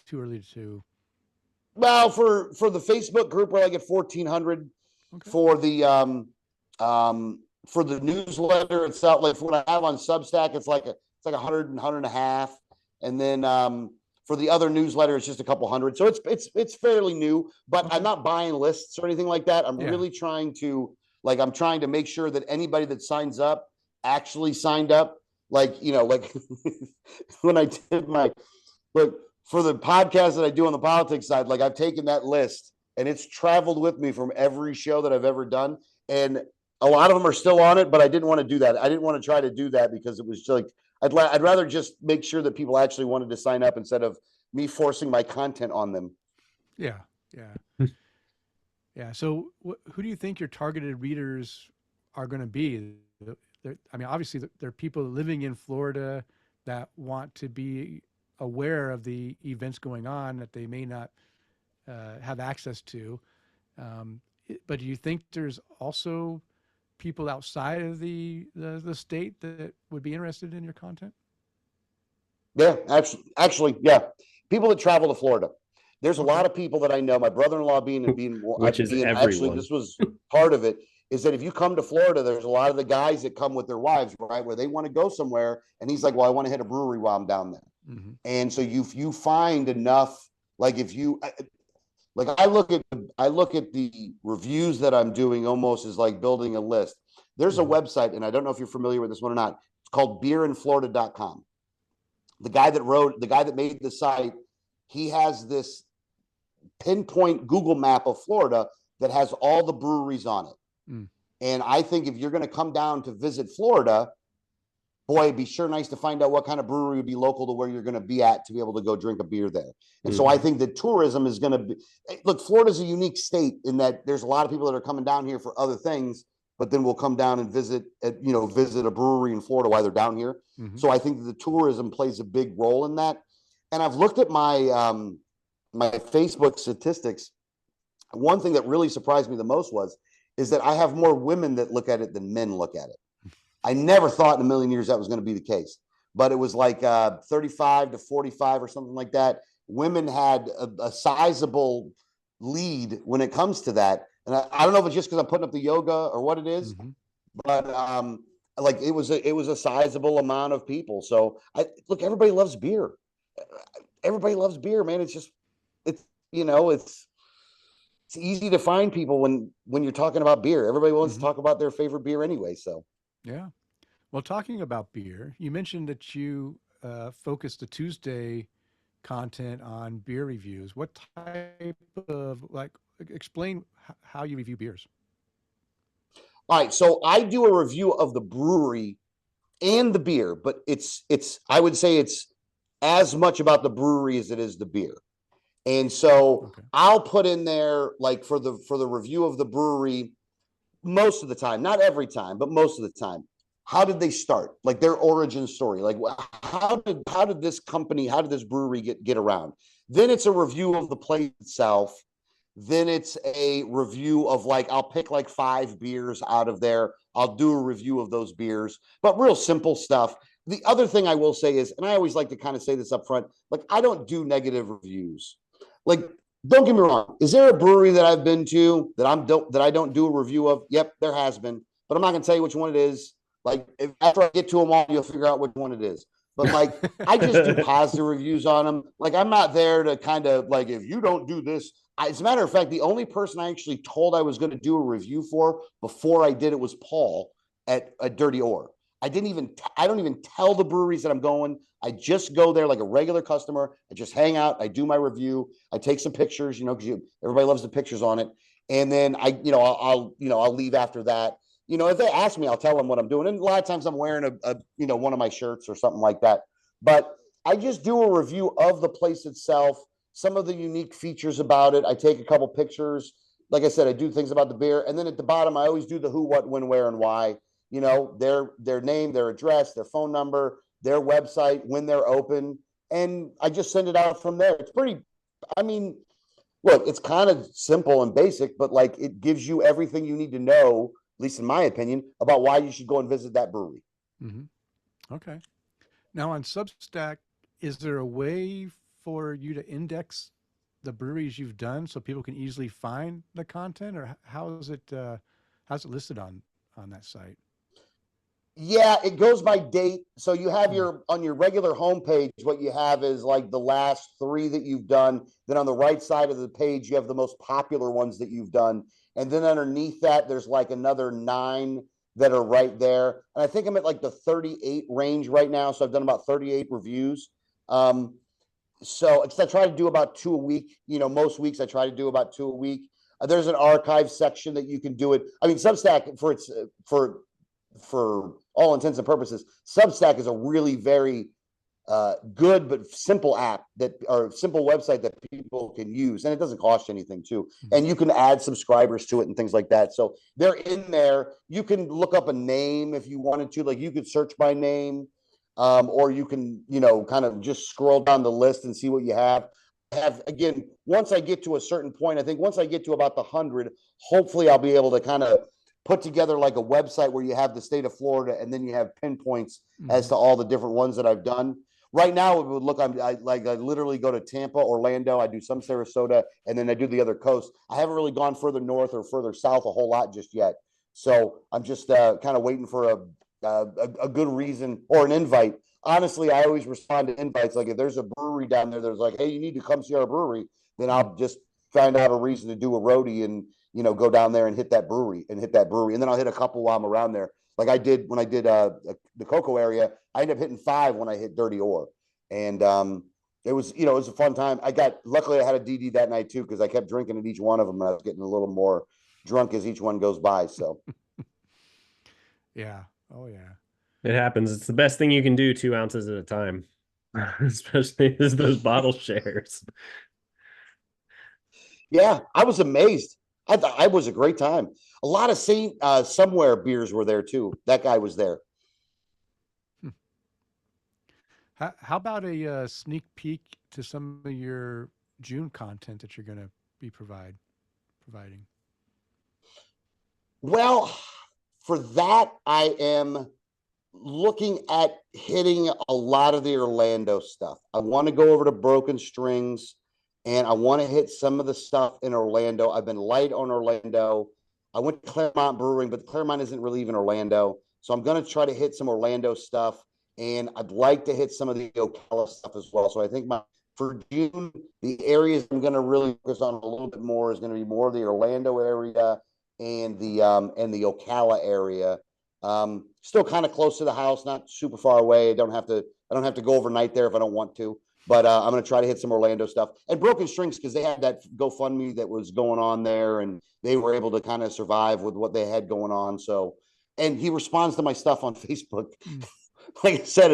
too early to? Well, for the Facebook group, we're like at 1,400. Okay. For the newsletter itself, like what I have on Substack, it's like 100 and 150, and then for the other newsletter, it's just a couple hundred. So it's fairly new, but okay. I'm not buying lists or anything like that. I'm really trying to. Like, I'm trying to make sure that anybody that signs up actually signed up. Like, you know, like when I did for the podcast that I do on the politics side, like, I've taken that list and it's traveled with me from every show that I've ever done. And a lot of them are still on it, but I didn't want to do that. I didn't want to try to do that because it was just like, I'd rather just make sure that people actually wanted to sign up instead of me forcing my content on them. Yeah. Yeah. So who do you think your targeted readers are going to be? I mean, obviously there are people living in Florida that want to be aware of the events going on that they may not have access to. But do you think there's also people outside of the state that would be interested in your content? Yeah, actually, yeah. People that travel to Florida. There's a lot of people that I know, my brother-in-law being which is everyone. Actually, this was part of it, is that if you come to Florida, there's a lot of the guys that come with their wives, right, where they want to go somewhere. And he's like, well, I want to hit a brewery while I'm down there. Mm-hmm. And so you find enough, like if you, like I look at the reviews that I'm doing almost as like building a list. There's a website, and I don't know if you're familiar with this one or not. It's called beerinflorida.com. The guy that made the site, he has this pinpoint Google map of Florida that has all the breweries on it. Mm. And I think if you're going to come down to visit Florida, boy, it'd be sure nice to find out what kind of brewery would be local to where you're going to be at to be able to go drink a beer there. And so I think that tourism is going to be, look, Florida's a unique state in that there's a lot of people that are coming down here for other things, but then will come down and visit a brewery in Florida while they're down here. Mm-hmm. So I think that the tourism plays a big role in that. And I've looked at my, my Facebook statistics. One thing that really surprised me the most is that I have more women that look at it than men look at it. I never thought in a million years that was going to be the case, but it was like 35 to 45 or something like that. Women had a sizable lead when it comes to that. And I don't know if it's just because I'm putting up the yoga or what it is, but like it was a sizable amount of people. So look, everybody loves beer. Everybody loves beer, man. It's easy to find people when you're talking about beer. Everybody wants to talk about their favorite beer anyway. So. Yeah. Well, talking about beer, you mentioned that you focused the Tuesday content on beer reviews. What type of, explain how you review beers? All right. So I do a review of the brewery and the beer, but I would say it's as much about the brewery as it is the beer. And so I'll put in there, like for the review of the brewery, most of the time, not every time, but most of the time, how did they start? Like their origin story. Like how did this brewery get around? Then it's a review of the place itself. Then it's a review of I'll pick 5 beers out of there. I'll do a review of those beers, but real simple stuff. The other thing I will say is, and I always like to kind of say this up front, I don't do negative reviews. Don't get me wrong. Is there a brewery that I've been to that I don't do a review of? Yep, there has been, but I'm not going to tell you which one it is. After I get to them all, you'll figure out which one it is. But I just do positive reviews on them. I'm not there to kind of if you don't do this. As a matter of fact, the only person I actually told I was going to do a review for before I did it was Paul at Dirty Ore. I don't even tell the breweries that I'm going. I just go there like a regular customer. I just hang out. I do my review. I take some pictures, because everybody loves the pictures on it. And then I'll leave after that. If they ask me, I'll tell them what I'm doing. And a lot of times I'm wearing one of my shirts or something like that. But I just do a review of the place itself, some of the unique features about it. I take a couple pictures. Like I said, I do things about the beer. And then at the bottom, I always do the who, what, when, where, and why. Their name, their address, their phone number, their website, when they're open. And I just send it out from there. It's pretty, look, it's kind of simple and basic, but it gives you everything you need to know, at least in my opinion, about why you should go and visit that brewery. Mm-hmm. Okay. Now on Substack, is there a way for you to index the breweries you've done so people can easily find the content, or how's it listed on that site? Yeah, it goes by date. So you have on your regular homepage, what you have is the last 3 that you've done. Then on the right side of the page, you have the most popular ones that you've done. And then underneath that, there's another 9 that are right there. And I think I'm at the 38 range right now. So I've done about 38 reviews. So I try to do about 2 a week. Most weeks I try to do about 2 a week. There's an archive section that you can do it. Substack for all intents and purposes, Substack is a really very good but simple simple website that people can use, and it doesn't cost you anything too. And you can add subscribers to it and things like that. So they're in there. You can look up a name if you wanted to. You could search by name, or you can kind of just scroll down the list and see what you have. Again, once I get to a certain point, I think once I get to about the 100, hopefully I'll be able to kind of put together a website where you have the state of Florida and then you have pinpoints as to all the different ones that I've done. Right now, it would look, I literally go to Tampa, Orlando. I do some Sarasota, and then I do the other coast. I haven't really gone further north or further south a whole lot just yet. So I'm just kind of waiting for a good reason or an invite. honestly, I always respond to invites. Like if there's a brewery down there that's like, hey, you need to come see our brewery, then I'll just find out a reason to do a roadie and, go down there and hit that brewery. And then I'll hit a couple while I'm around there. Like I did when I did the Cocoa area, I ended up hitting 5 when I hit Dirty Ore. And it was, it was a fun time. Luckily I had a DD that night too, because I kept drinking at each one of them. And I was getting a little more drunk as each one goes by. So Yeah. Oh yeah. It happens. It's the best thing you can do, 2 ounces at a time, especially as those bottle shares. yeah, I was amazed. I thought it was a great time. A lot of Saint Somewhere beers were there too. That guy was there. How about a sneak peek to some of your June content that you're going to be providing? Well, for that, I am looking at hitting a lot of the Orlando stuff. I want to go over to Broken Strings and I want to hit some of the stuff in Orlando. I've been light on Orlando. I went to Claremont Brewing, but Claremont isn't really even Orlando. So I'm going to try to hit some Orlando stuff. And I'd like to hit some of the Ocala stuff as well. So I think for June, the areas I'm going to really focus on a little bit more is going to be more of the Orlando area and the Ocala area. Still kind of close to the house, not super far away. I don't have to go overnight there if I don't want to. But I'm going to try to hit some Orlando stuff and Broken Strings because they had that GoFundMe that was going on there, and they were able to kind of survive with what they had going on. So, and he responds to my stuff on Facebook. Like I said,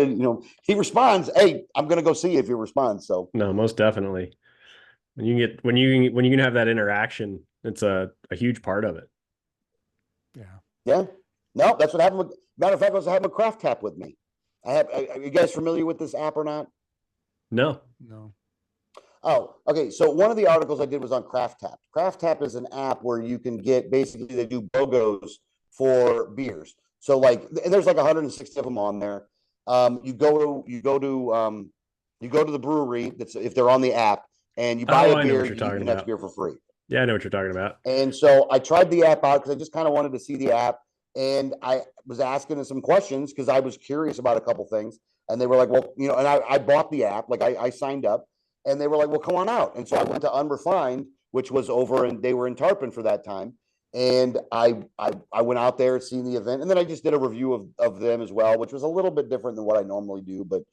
he responds, "Hey, I'm going to go see you if you respond." So, no, most definitely. When you can have that interaction, it's a huge part of it. Yeah. No, that's what happened. Matter of fact, I was having a Craft Tap with me. Are you guys familiar with this app or not? No. Oh, okay. So one of the articles I did was on Craft Tap. Craft Tap is an app where you can get basically they do BOGOs for beers. So there's like 160 of them on there. You go to the brewery that's if they're on the app and you buy a beer, you get the next beer for free. Yeah, I know what you're talking about. And so I tried the app out because I just kind of wanted to see the app. And I was asking them some questions because I was curious about a couple things. And they were like, well, and I bought the app, like I signed up, and they were like, well, come on out. And so I went to Unrefined, which was over, and they were in Tarpon for that time. And I went out there, seen the event, and then I just did a review of them as well, which was a little bit different than what I normally do. But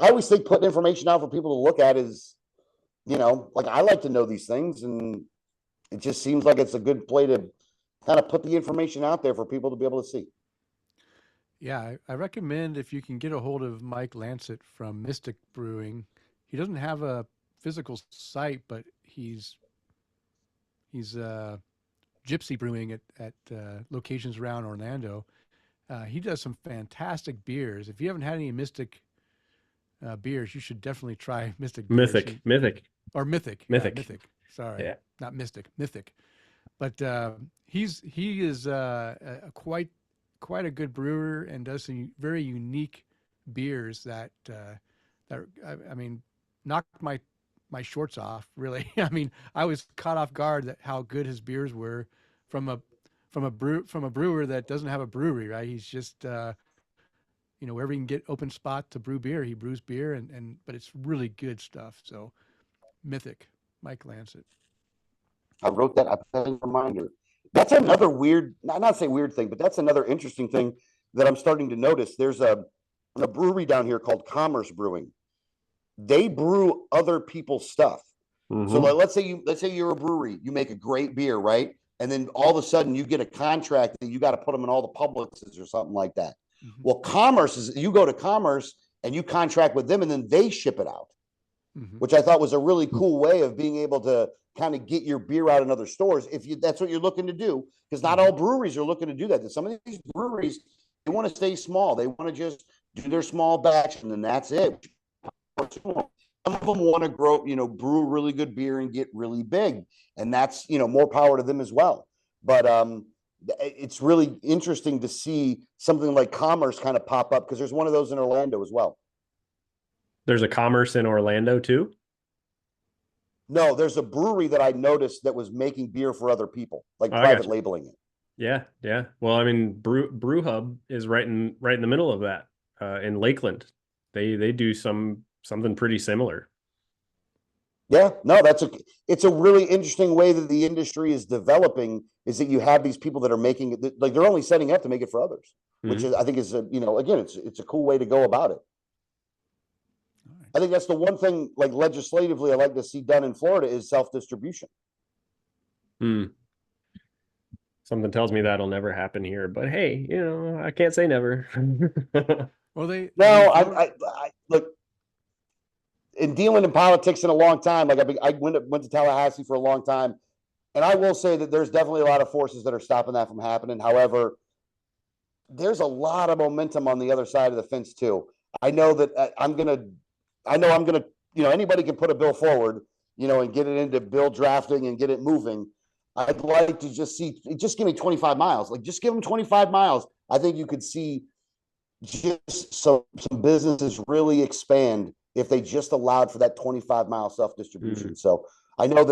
I always think putting information out for people to look at is, like I like to know these things, and it just seems like it's a good play to kind of put the information out there for people to be able to see. Yeah, I recommend if you can get a hold of Mike Lancet from Mystic Brewing. He doesn't have a physical site, but he's gypsy brewing at locations around Orlando. He does some fantastic beers. If you haven't had any Mystic beers, you should definitely try Mystic beers. Mythic. Or Mythic. Mythic. Yeah, Mythic. Sorry. Yeah. Not Mystic. Mythic. But he is quite a good brewer and does some very unique beers that I mean knocked my shorts off, really. I mean, I was caught off guard at how good his beers were from a brewer that doesn't have a brewery, right? He's just wherever he can get open spot to brew beer, he brews beer, but it's really good stuff. So Mythic, Mike Lancet. I wrote that. I put a reminder. That's another weird, not say weird thing, but that's another interesting thing that I'm starting to notice. There's a brewery down here called Commerce Brewing. They brew other people's stuff. Mm-hmm. So let's say you're a brewery, you make a great beer, right? And then all of a sudden you get a contract that you got to put them in all the Publixes or something like that. Mm-hmm. Well, Commerce is you go to Commerce and you contract with them and then they ship it out, mm-hmm. which I thought was a really cool way of being able to kind of get your beer out in other stores if that's what you're looking to do, because not all breweries are looking to do that. Some of these breweries, they want to stay small. They want to just do their small batch and then that's it. Some of them want to grow, brew really good beer and get really big, and that's more power to them as well. But it's really interesting to see something like Commerce kind of pop up because there's one of those in Orlando as well. There's a Commerce in Orlando too? No, there's a brewery that I noticed that was making beer for other people, like private labeling it. Yeah. Well, I mean, Brew Hub is right in the middle of that in Lakeland. they do something pretty similar. Yeah, no, it's a really interesting way that the industry is developing, is that you have these people that are making it, like they're only setting up to make it for others, which is, I think is, again, it's a cool way to go about it. Right. I think that's the one thing, like legislatively, I like to see done in Florida is self-distribution. Something tells me that'll never happen here, but hey, I can't say never. Well, I look, in dealing in politics in a long time, like I went to Tallahassee for a long time, and I will say that there's definitely a lot of forces that are stopping that from happening. However, there's a lot of momentum on the other side of the fence too. I know that I'm gonna, anybody can put a bill forward, and get it into bill drafting and get it moving. I'd like to just give me 25 miles. Like, just give them 25 miles. I think you could see just some businesses really expand if they just allowed for that 25-mile self-distribution. So I know I'm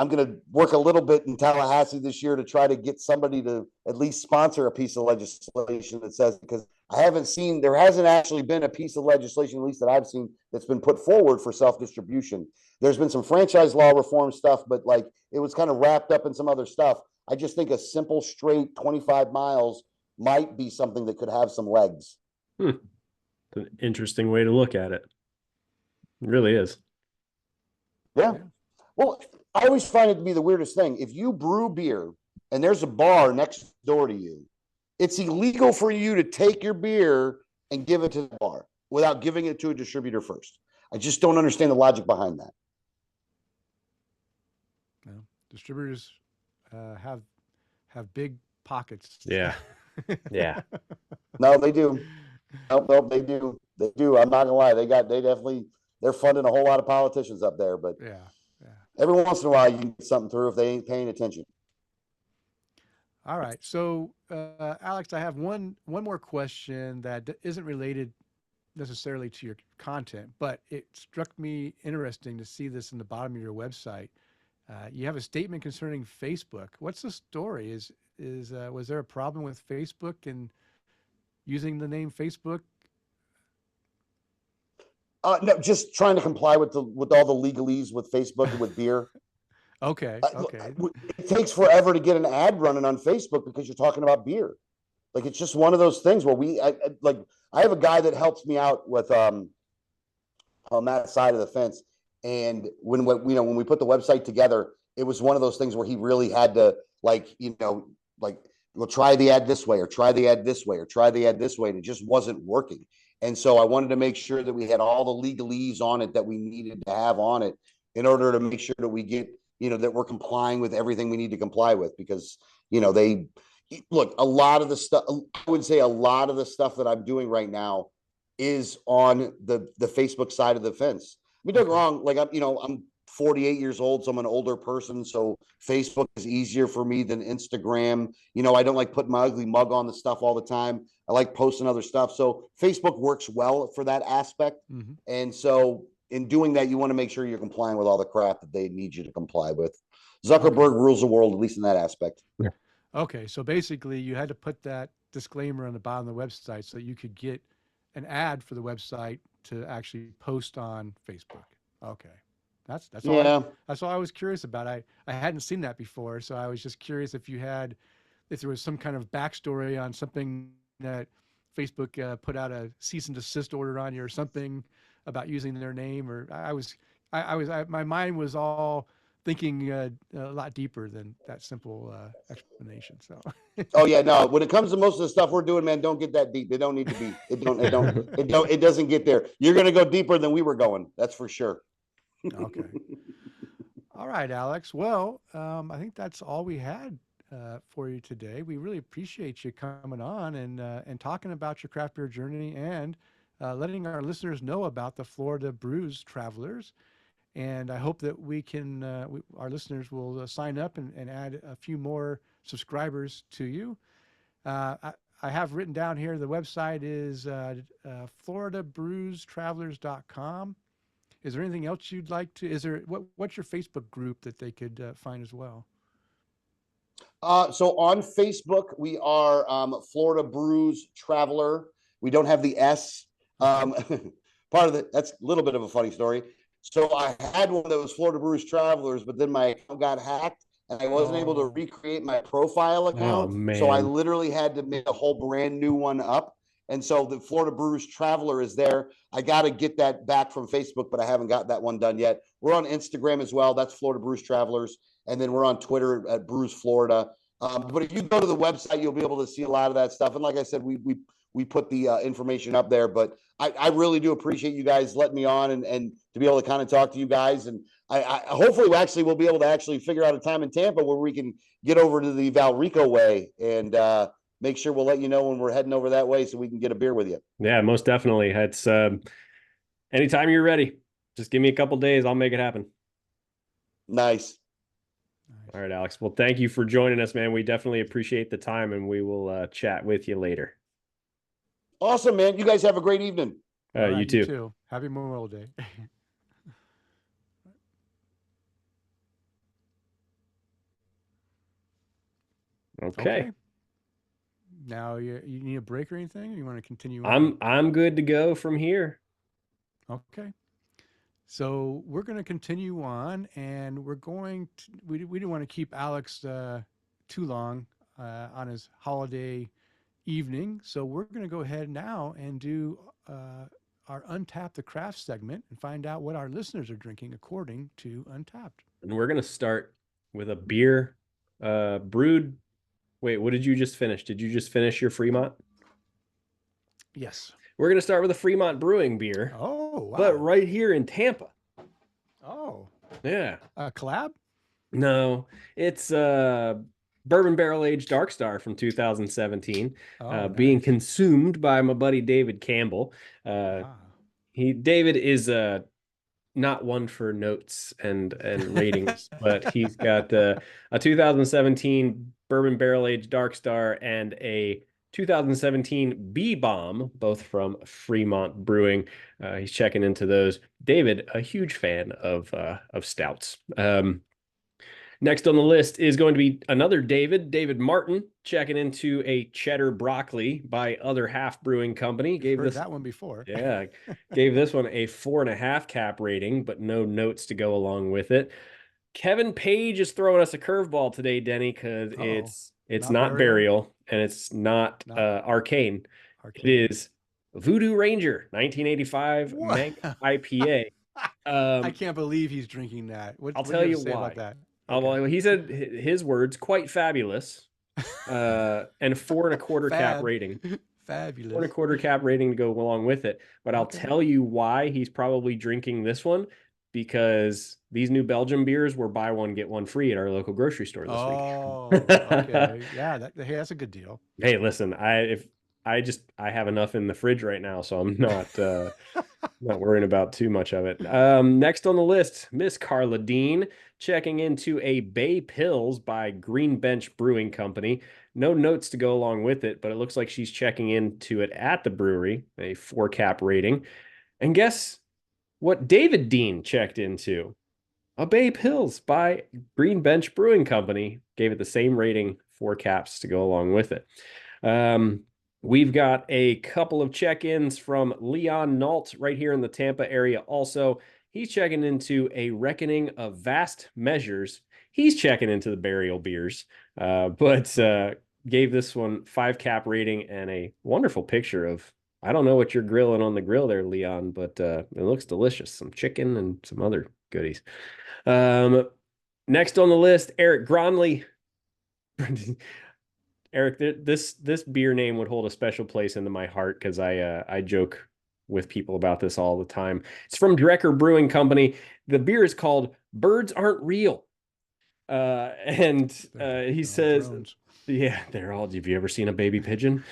going to work a little bit in Tallahassee this year to try to get somebody to at least sponsor a piece of legislation that says, because there hasn't actually been a piece of legislation, at least that I've seen, that's been put forward for self-distribution. There's been some franchise law reform stuff, but like it was kind of wrapped up in some other stuff. I just think a simple, straight 25 miles might be something that could have some legs. It's an interesting way to look at it. It really is. Yeah. Well, I always find it to be the weirdest thing. If you brew beer and there's a bar next door to you, it's illegal for you to take your beer and give it to the bar without giving it to a distributor first. I just don't understand the logic behind that. No, distributors have big pockets. Yeah. Yeah. No, they do. No, they do. They do. I'm not gonna lie. They're funding a whole lot of politicians up there, but yeah. Every once in a while you can get something through if they ain't paying attention. All right. So, Alex, I have one more question that isn't related necessarily to your content, but it struck me interesting to see this in the bottom of your website. You have a statement concerning Facebook. What's the story? Was there a problem with Facebook and using the name Facebook? No, just trying to comply with all the legalese with Facebook and with beer. Okay. It takes forever to get an ad running on Facebook because you're talking about beer. Like, it's just one of those things where I have a guy that helps me out with on that side of the fence. And when we put the website together, it was one of those things where he really had to we'll try the ad this way, or try the ad this way, or try the ad this way. And it just wasn't working. And so I wanted to make sure that we had all the legalese on it that we needed to have on it in order to make sure that we get, that we're complying with everything we need to comply with, because, a lot of the stuff, I would say a lot of the stuff that I'm doing right now is on the Facebook side of the fence. I mean, don't get me wrong. Like, I'm 48 years old, so I'm an older person. So Facebook is easier for me than Instagram. I don't like putting my ugly mug on the stuff all the time. I like posting other stuff. So Facebook works well for that aspect. Mm-hmm. And so in doing that, you want to make sure you're complying with all the crap that they need you to comply with. Zuckerberg rules the world, at least in that aspect. Yeah. Okay. So basically you had to put that disclaimer on the bottom of the website so you could get an ad for the website to actually post on Facebook. Okay. That's all I was curious about. I hadn't seen that before. So I was just curious if there was some kind of backstory on something that Facebook put out a cease and desist order on you or something about using their name, or my mind was all thinking a lot deeper than that simple explanation. So. Oh yeah, no. When it comes to most of the stuff we're doing, man, don't get that deep. It don't need to be. It doesn't get there. You're going to go deeper than we were going. That's for sure. Okay. All right, Alex. Well, I think that's all we had for you today. We really appreciate you coming on and talking about your craft beer journey and letting our listeners know about the Florida Brews Travelers. And I hope that our listeners will sign up and add a few more subscribers to you. I have written down here, the website is floridabrewstravelers.com. Is there anything else you'd like to? What's your Facebook group that they could find as well? So on Facebook, we are Florida Brews Traveler. We don't have the S. Part of it, that's a little bit of a funny story. So I had one that was Florida Brews Travelers, but then my account got hacked and I wasn't able to recreate my profile account. Oh, man. So I literally had to make a whole brand new one up. And so the Florida Brews Traveler is there. I got to get that back from Facebook, but I haven't got that one done yet. We're on Instagram as well. That's Florida Brews Travelers. And then we're on Twitter at Brews Florida. But if you go to the website, you'll be able to see a lot of that stuff. And like I said, we put the information up there. But I really do appreciate you guys letting me on and to be able to kind of talk to you guys. And I hopefully we'll be able to actually figure out a time in Tampa where we can get over to the Valrico way and make sure we'll let you know when we're heading over that way so we can get a beer with you. Yeah, most definitely. It's anytime you're ready, just give me a couple days. I'll make it happen. Nice. All right, Alex. Well, thank you for joining us, man. We definitely appreciate the time, and we will chat with you later. Awesome, man. You guys have a great evening. Right, you too. Happy Memorial Day. Okay. Now you need a break or anything? Or you want to continue on? I'm good to go from here. Okay. So we're going to continue on, and we're going to, we didn't want to keep Alex too long on his holiday evening. So we're going to go ahead now and do our Untapped the Craft segment and find out what our listeners are drinking according to Untapped. And we're going to start with a beer brewed. Wait, what did you just finish? Did you just finish your Fremont? Yes. We're going to start with a Fremont Brewing beer. Oh, wow. But right here in Tampa. Oh. Yeah. A collab? No, it's Bourbon Barrel Aged Dark Star from 2017, being consumed by my buddy David Campbell. David is not one for notes and ratings, but he's got a 2017 Bourbon Barrel Aged Dark Star and a 2017 B-Bomb, both from Fremont Brewing. He's checking into those. David, a huge fan of stouts. Next on the list is going to be another David Martin, checking into a Cheddar Broccoli by Other Half Brewing Company. Heard that one before. Yeah, gave this one a 4.5 cap rating, but no notes to go along with it. Kevin Page is throwing us a curveball today, Denny, because it's not Burial and it's not Arcane. It is Voodoo Ranger 1985 Mango IPA. I can't believe he's drinking that. I'll tell you why. About that? Okay. Well, he said his words, quite fabulous, and 4.25 cap rating. Fabulous. 4.25 cap rating to go along with it. But I'll tell you why he's probably drinking this one, because these new Belgian beers were buy one, get one free at our local grocery store this week. Okay. Yeah, hey, that's a good deal. Hey, listen, I have enough in the fridge right now, so I'm not not worrying about too much of it. Next on the list, Miss Carla Dean, checking into a Bay Pills by Green Bench Brewing Company. No notes to go along with it, but it looks like she's checking into it at the brewery, a 4 cap rating. And guess what David Dean checked into? A Bay Pills by Green Bench Brewing Company. Gave it the same rating, 4 caps to go along with it. We've got a couple of check-ins from Leon Nault right here in the Tampa area also. He's checking into a Reckoning of Vast Measures. He's checking into the Burial beers, but gave this one 5 cap rating and a wonderful picture of, I don't know what you're grilling on the grill there, Leon, but it looks delicious. Some chicken and some other goodies. Next on the list, Eric Gronley. Eric, this beer name would hold a special place into my heart because I joke with people about this all the time. It's from Drecker Brewing Company. The beer is called Birds Aren't Real. He says, drones. Yeah, they're all, have you ever seen a baby pigeon?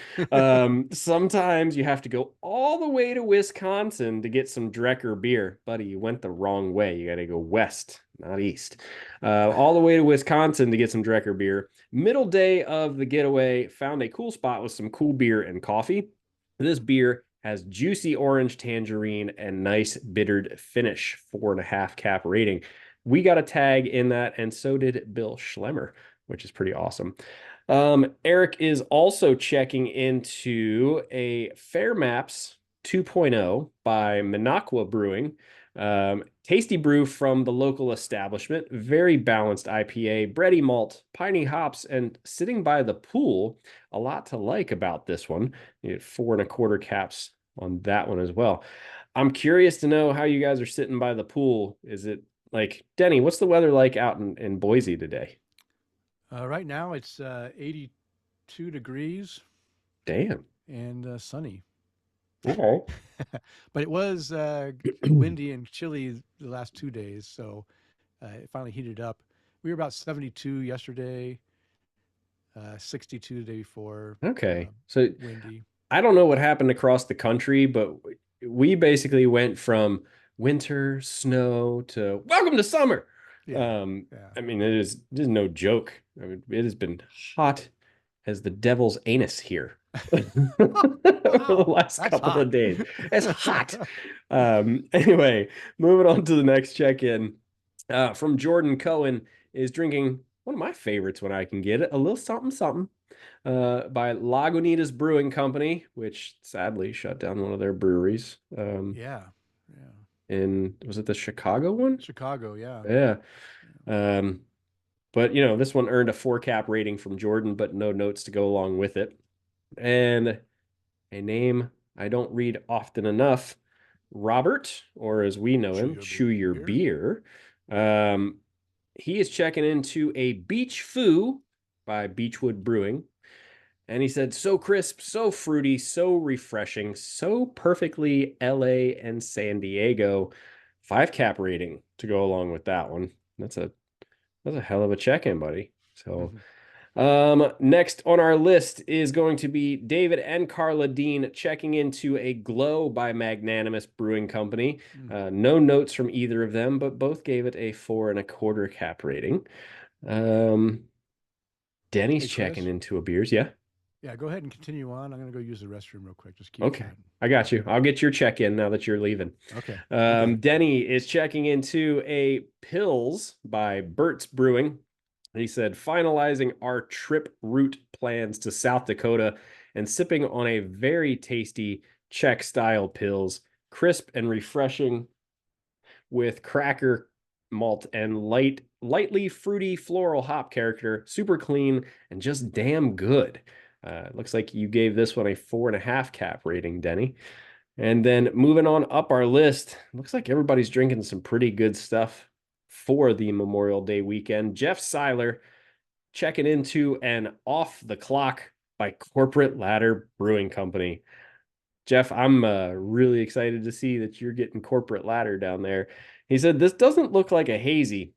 Sometimes you have to go all the way to Wisconsin to get some Drecker beer. Buddy, you went the wrong way. You got to go west, not east. All the way to Wisconsin to get some Drecker beer. Middle day of the getaway, found a cool spot with some cool beer and coffee. This beer has juicy orange tangerine and nice bittered finish, 4.5 cap rating. We got a tag in that, and so did Bill Schlemmer, which is pretty awesome. Eric is also checking into a Fair Maps 2.0 by Minocqua Brewing. Tasty brew from the local establishment. Very balanced IPA, bready malt, piney hops, and sitting by the pool. A lot to like about this one. You get 4.25 caps on that one as well. I'm curious to know how you guys are sitting by the pool. Is it like, Denny, what's the weather like out in Boise today? Right now it's 82 degrees Damn. and sunny. Okay. But it was windy and chilly the last 2 days, so it finally heated up. We were about 72 yesterday, 62 the day before. Okay. So Windy. I don't know what happened across the country, but we basically went from winter, snow to welcome to summer. Yeah. I mean, it is no joke. I mean, it has been hot as the devil's anus here the last couple of days. It's hot. Anyway, moving on to the next check-in. From Jordan Cohen is drinking one of my favorites when I can get it, a little something something. By Lagunitas Brewing Company, which sadly shut down one of their breweries. Yeah. Was it the Chicago one? Chicago, yeah. Yeah. But this one earned a 4-cap rating from Jordan, but no notes to go along with it. And a name I don't read often enough, Robert, or as we know him, Chew Your Beer. He is checking into a Beach Foo by Beechwood Brewing. And he said, so crisp, so fruity, so refreshing, so perfectly LA and San Diego. 5-cap rating to go along with that one. That's a hell of a check-in, buddy. So next on our list is going to be David and Carla Dean checking into a Glow by Magnanimous Brewing Company. No notes from either of them, but both gave it a 4.25 cap rating. Denny's checking into a beers. Yeah. Yeah, go ahead and continue on. I'm going to go use the restroom real quick. Just keep okay. Chatting. I got you. I'll get your check-in now that you're leaving. Okay. Denny is checking into a Pills by Burt's Brewing. He said, finalizing our trip route plans to South Dakota and sipping on a very tasty Czech-style Pills, crisp and refreshing with cracker malt and lightly fruity floral hop character, super clean and just damn good. It looks like you gave this one a 4.5 cap rating, Denny. And then moving on up our list, looks like everybody's drinking some pretty good stuff for the Memorial Day weekend. Jeff Seiler checking into an Off the Clock by Corporate Ladder Brewing Company. Jeff, I'm really excited to see that you're getting Corporate Ladder down there. He said, this doesn't look like a hazy,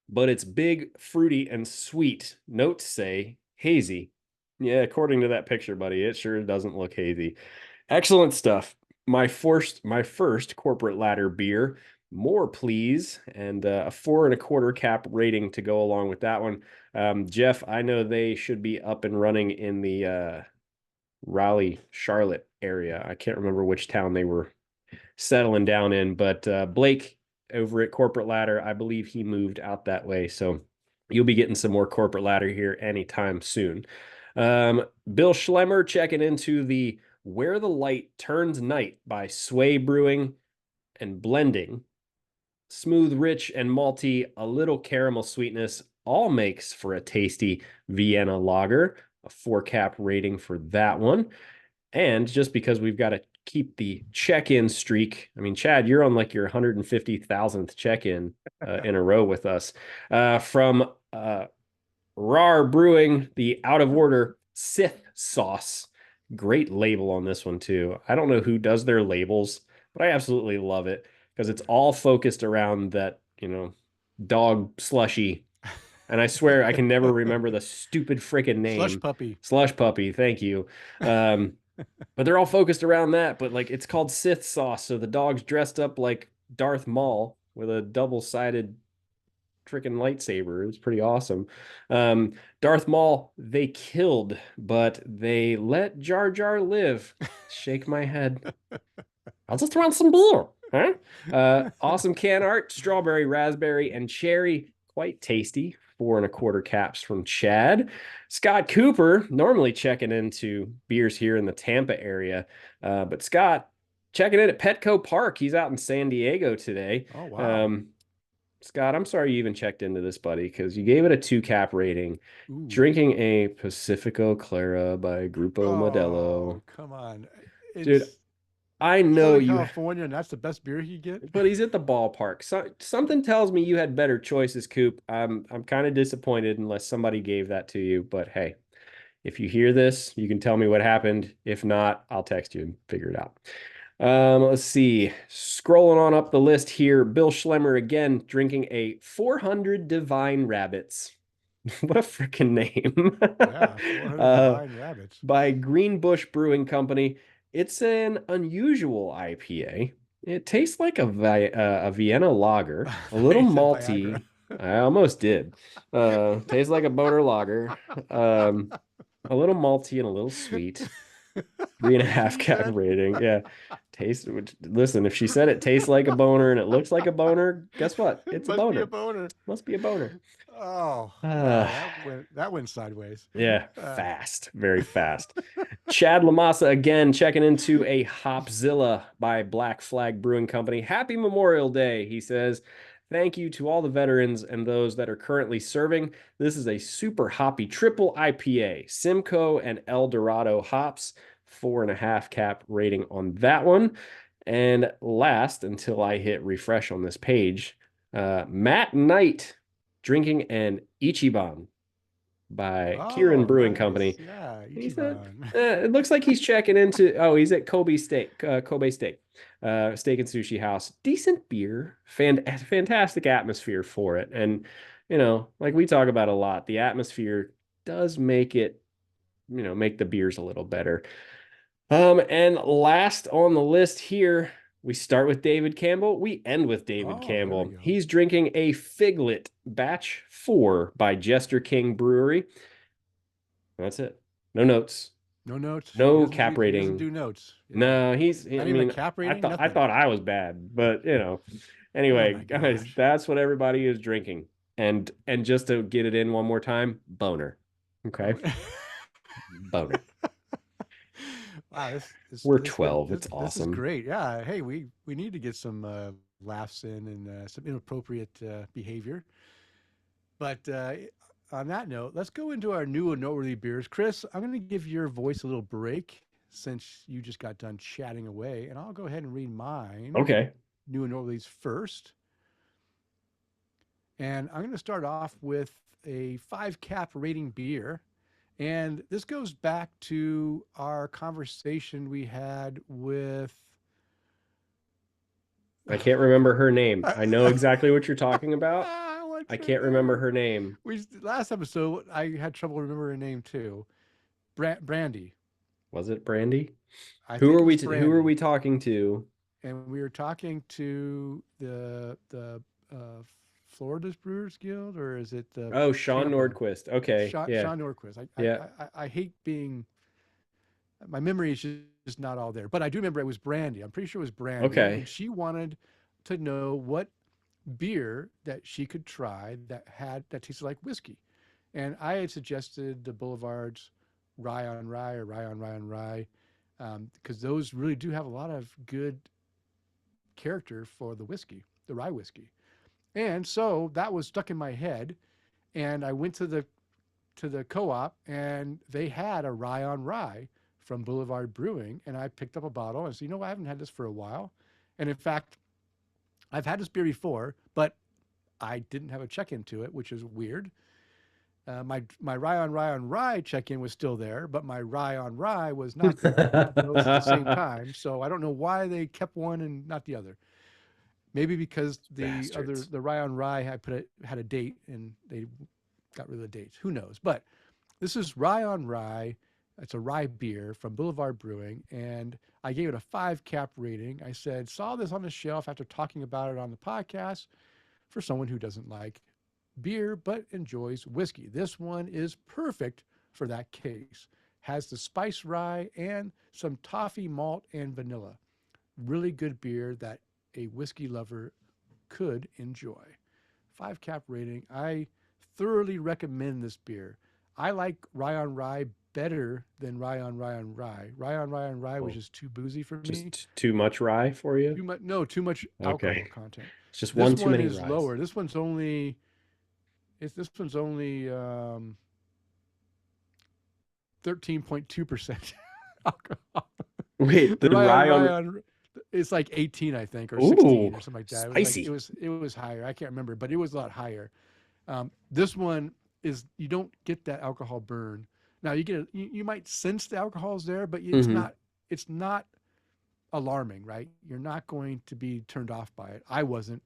but it's big, fruity, and sweet. Notes say hazy. Yeah, according to that picture, buddy, it sure doesn't look hazy. Excellent stuff. My first Corporate Ladder beer. More, please. And a 4.25 cap rating to go along with that one. Jeff, I know they should be up and running in the Raleigh, Charlotte area. I can't remember which town they were settling down in, but Blake over at Corporate Ladder, I believe he moved out that way. So you'll be getting some more Corporate Ladder here anytime soon. Bill Schlemmer checking into the Where the Light Turns Night by Sway Brewing and Blending. Smooth, rich, and malty, a little caramel sweetness, all makes for a tasty Vienna lager. A 4-cap rating for that one. And just because we've got to keep the check-in streak, I mean, Chad, you're on like your 150,000th check-in in a row with us. From RAR Brewing, the Out of Order Sith Sauce. Great label on this one, too. I don't know who does their labels, but I absolutely love it because it's all focused around that, dog slushy. And I swear I can never remember the stupid freaking name. Slush Puppy. Thank you. But they're all focused around that. But like it's called Sith sauce. So the dog's dressed up like Darth Maul with a double-sided freaking lightsaber. It was pretty awesome. Darth Maul, they killed, but they let Jar Jar live. Shake my head. I'll just want some beer. Huh? Awesome can art. Strawberry, raspberry, and cherry. Quite tasty. 4.25 caps from Chad. Scott Cooper, normally checking into beers here in the Tampa area. But Scott, checking in at Petco Park. He's out in San Diego today. Oh, wow. Scott, I'm sorry you even checked into this, buddy, because you gave it a 2 cap rating. Ooh. Drinking a Pacifico Clara by Grupo Modelo. Oh, come on. Dude, It's I know Southern you, California, and that's the best beer you get? but he's at the ballpark. So, something tells me you had better choices, Coop. I'm kind of disappointed unless somebody gave that to you. But hey, if you hear this, you can tell me what happened. If not, I'll text you and figure it out. Let's see. Scrolling on up the list here, Bill Schlemmer again drinking a 400 Divine Rabbits. What a freaking name. Yeah, 400 Divine Rabbits. By Greenbush Brewing Company. It's an unusual IPA. It tastes like a Vienna lager, a little malty. I almost did. Tastes like a boner lager. A little malty and a little sweet. 3.5 cap rating. Yeah. Listen, if she said it tastes like a boner and it looks like a boner, guess what? It's a boner. Must be a boner. Must be a boner. Oh, that went sideways. Yeah, fast, very fast. Chad Lamassa again checking into a Hopzilla by Black Flag Brewing Company. Happy Memorial Day, he says. Thank you to all the veterans and those that are currently serving. This is a super hoppy triple IPA, Simcoe and El Dorado hops. 4.5 cap rating on that one. And last, until I hit refresh on this page, Matt Knight drinking an Ichiban by Kieran Brewing Company. Yeah, Ichiban. It looks like he's checking into, he's at Kobe Steak and Sushi House. Decent beer, fantastic atmosphere for it. And, like we talk about a lot, the atmosphere does make it, make the beers a little better. And last on the list here, we start with David Campbell. We end with David Campbell. He's drinking a Figlet Batch 4 by Jester King Brewery. That's it. No notes. No notes. No cap rating. He doesn't do notes. No, a cap rating. I thought I was bad, but anyway, guys, that's what everybody is drinking. And just to get it in one more time, boner. Okay. Boner. Wow, we're 12. It's awesome. This is great. Yeah. Hey, we need to get some laughs in and some inappropriate behavior. But on that note, let's go into our new and noteworthy beers. Kris, I'm going to give your voice a little break since you just got done chatting away, and I'll go ahead and read mine. Okay. New and noteworthies first. And I'm going to start off with a 5 cap rating beer. And this goes back to our conversation we had with... I can't remember her name. I know exactly what you're talking about. I can't remember her name. Last episode, I had trouble remembering her name too. Brandy. Was it Brandy? Who are we talking to? And we were talking to the Florida's Brewers Guild, or is it the Sean Nordquist? Okay. Sean Nordquist. I hate being, my memory is just not all there, but I do remember it was Brandy. I'm pretty sure it was Brandy. Okay. And she wanted to know what beer that she could try that tasted like whiskey. And I had suggested the Boulevard's Rye on Rye or Rye on Rye on Rye, because those really do have a lot of good character for the whiskey, the rye whiskey. And so that was stuck in my head, and I went to the co-op, and they had a Rye on Rye from Boulevard Brewing, and I picked up a bottle and said, I haven't had this for a while. And in fact, I've had this beer before, but I didn't have a check-in to it, which is weird. My Rye on Rye check-in was still there, but my Rye on Rye was not there. Those at the same time. So I don't know why they kept one and not the other. Maybe because the Rye on Rye had a date and they got rid of the dates. Who knows? But this is Rye on Rye. It's a rye beer from Boulevard Brewing, and I gave it a 5 cap rating. I said, saw this on the shelf after talking about it on the podcast for someone who doesn't like beer but enjoys whiskey. This one is perfect for that case. Has the spice rye and some toffee malt and vanilla. Really good beer that a whiskey lover could enjoy. 5 cap rating. I thoroughly recommend this beer. I like Rye on Rye better than Rye on Rye on Rye. Rye on Rye on Rye was Oh, just too boozy for me. just too much rye for you? Too much, no, too much alcohol Okay. content. It's just This one too one many is ryes. lower. This one's only 13.2% alcohol. Wait, The the rye Rye on. on it's like 18, I think, or 16 Ooh, or something like that. It was like spicy. it was higher. I can't remember, but it was a lot higher. This one is you don't get that alcohol burn. Now you might sense the alcohol's there, but Hmm. it's not alarming, right? You're not going to be turned off by it. I wasn't,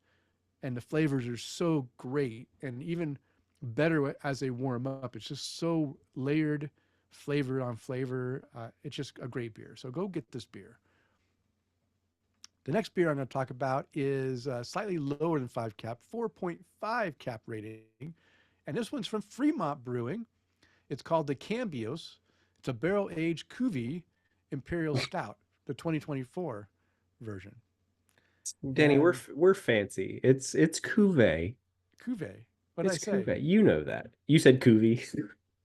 and the flavors are so great, and even better as they warm up. It's just so layered, flavor on flavor. It's just a great beer. So go get this beer. The next beer I'm going to talk about is slightly lower than 5 cap, 4.5 cap rating. And this one's from Fremont Brewing. It's called the Cambios. It's a barrel aged Cuvee Imperial Stout, the 2024 version. Denny, And we're fancy. It's Cuvee. Cuvee, what did I It's say? Cuvee. You know that. You said Cuvee.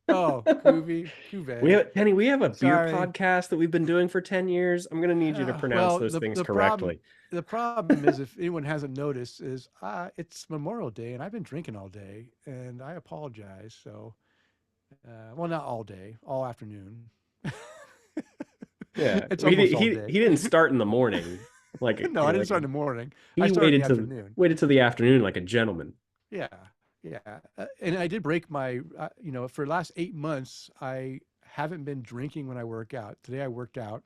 Oh, Cuvee, We Cuvee. have Denny, we have a beer Sorry. podcast that we've been doing for 10 years. I'm gonna need you to pronounce Well, those things the correctly. problem is, if anyone hasn't noticed, is it's Memorial Day and I've been drinking all day, and I apologize. So, well, not all day, all afternoon. Yeah. It's He almost did, all he day. didn't start in the morning like No, I didn't start in the morning. I he started in waited the to afternoon. waited till the afternoon like a gentleman. Yeah, yeah. And I did break my, for the last 8 months, I haven't been drinking when I work out. Today I worked out,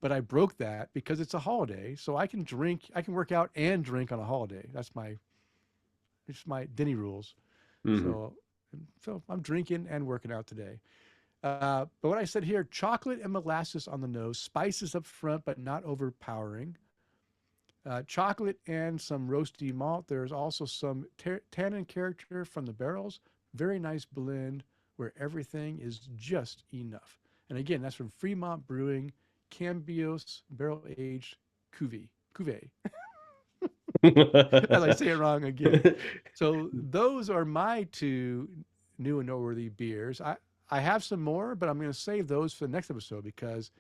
but I broke that because it's a holiday. So I can drink, I can work out and drink on a holiday. It's my Denny rules. Hmm. So I'm drinking and working out today. But what I said here, chocolate and molasses on the nose, spices up front, but not overpowering. Chocolate and some roasty malt. There's also some tannin character from the barrels. Very nice blend where everything is just enough. And again, that's from Fremont Brewing, Cambios Barrel Aged Cuvee. Cuvee. As I say it wrong again. So those are my two new and noteworthy beers. I have some more, but I'm going to save those for the next episode because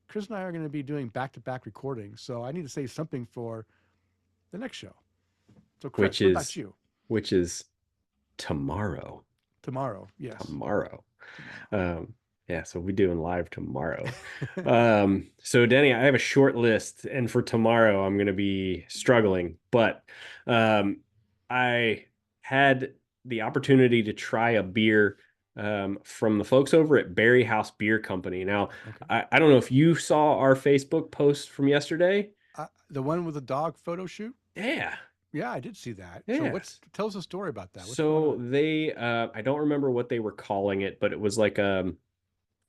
Kris and I are going to be doing back-to-back recordings. So I need to save something for the next show. So which Kris, what about is you? which is tomorrow. Tomorrow, yes. Tomorrow. Tomorrow. Yeah, so we're doing live tomorrow. So Denny, I have a short list, and for tomorrow I'm gonna be struggling, but I had the opportunity to try a beer from the folks over at Barriehaus Beer Company. Now, Okay. I don't know if you saw our Facebook post from yesterday. The one with the dog photo shoot? Yeah. Yeah, I did see that. So Yeah. tell us a story about that. What's going So on? they I don't remember what they were calling it, but it was like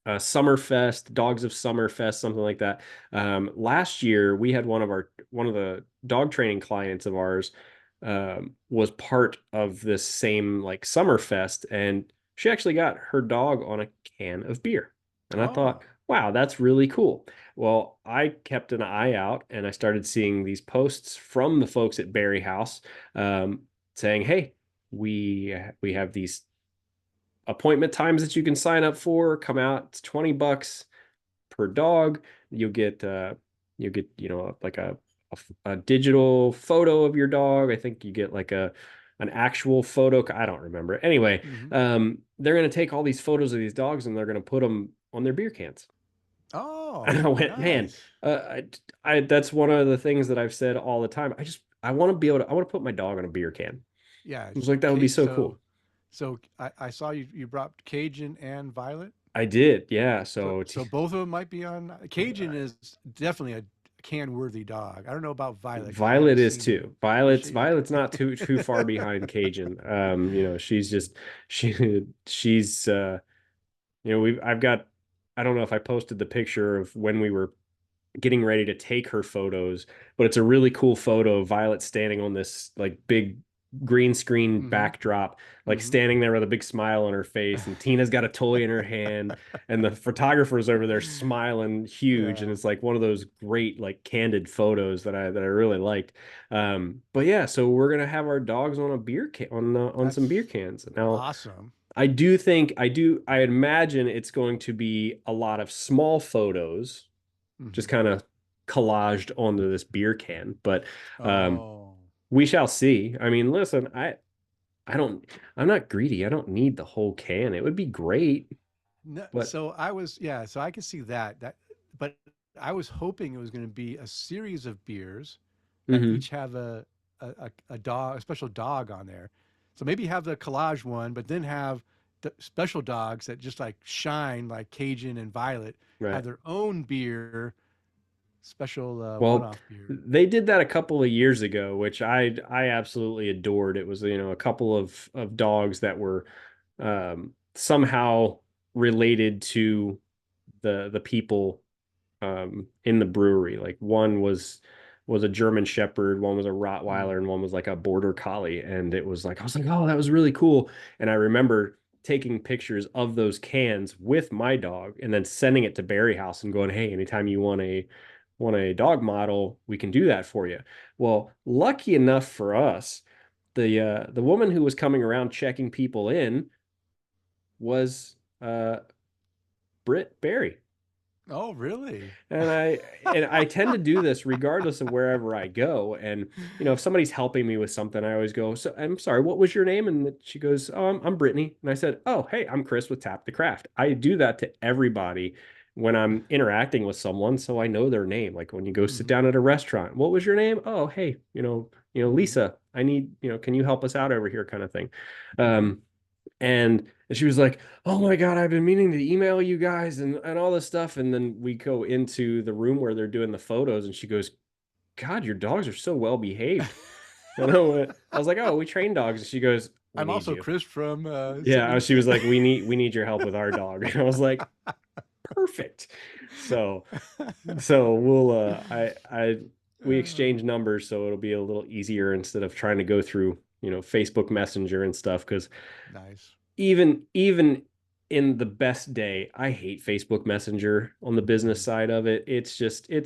Summerfest, Dogs of Summerfest, something like that. Last year we had one of the dog training clients of ours was part of this same like Summerfest, and she actually got her dog on a can of beer. And I Oh, thought, wow, that's really cool. Well, I kept an eye out and I started seeing these posts from the folks at Barriehaus saying, hey, we have these appointment times that you can sign up for. Come out, it's $20 per dog. You'll get like a digital photo of your dog. I think you get like an actual photo. I don't remember. Anyway, mm-hmm. they're going to take all these photos of these dogs and they're going to put them on their beer cans. And I Oh, went, man, nice. that's one of the things that I've said all the time. I want to be able to, I want to put my dog on a beer can. Yeah. I was like, that would be so cool. So I saw you brought Cajun and Violet. I did, yeah. So both of them might be on. Cajun is definitely a can-worthy dog. I don't know about Violet because I Violet haven't is seen her. too. Is she? Okay. Violet's not too far behind Cajun. She's just she's I've got, I don't know if I posted the picture of when we were getting ready to take her photos, but it's a really cool photo of Violet standing on this like big green screen Mm-hmm. backdrop, like Mm-hmm. standing there with a big smile on her face, and Tina's got a toy in her hand, and the photographer's over there smiling huge, and Yeah. it's like one of those great like candid photos that I really liked. But yeah, so we're gonna have our dogs on a beer can on some beer That's cans. Now, awesome. I imagine it's going to be a lot of small photos, just Mm-hmm. kind of collaged onto this beer can, but um, Oh. we shall see. I mean, listen, I don't, I'm not greedy. I don't need the whole can. It would be great, No, but so I was, yeah, so I could see that, but I was hoping it was going to be a series of beers that mhm. each have a dog, a special dog on there. So maybe have the collage one, but then have the special dogs that just like shine like Cajun and Violet have Right. their own beer, special Well, one-off beer. they did that a couple of years ago, which I absolutely adored. It was, a couple of dogs that were somehow related to the people in the brewery. Like one was a German Shepherd, one was a Mm. Rottweiler, and one was like a Border Collie. And it was like I was like, oh, that was really cool. And I remember taking pictures of those cans with my dog and then sending it to Barriehaus and going, hey, anytime you want a dog model, we can do that for you. Well, lucky enough for us, the woman who was coming around checking people in was Britt Barry. Oh, really? And I tend to do this regardless of wherever I go. And if somebody's helping me with something, I always go, so I'm sorry, what was your name? And she goes, oh, I'm Brittany. And I said, oh, hey, I'm Kris with Tap the Craft. I do that to everybody when I'm interacting with someone, so I know their name. Like when you go sit Hmm. down at a restaurant, what was your name? Oh, hey, Hmm. Lisa, I need, can you help us out over here kind of thing. Um, and she was like, oh my God, I've been meaning to email you guys and all this stuff. And then we go into the room where they're doing the photos, and she goes, God, your dogs are so well behaved. And I was like, oh, we train dogs. And she goes, we I'm need also you. Kris from Yeah, Sydney. she was like, we need your help with our dog. And I was like, perfect. So we'll we exchange numbers, so it'll be a little easier instead of trying to go through, Facebook Messenger and stuff, because Nice. even in the best day, I hate Facebook Messenger on the business Mhm. side of it. It's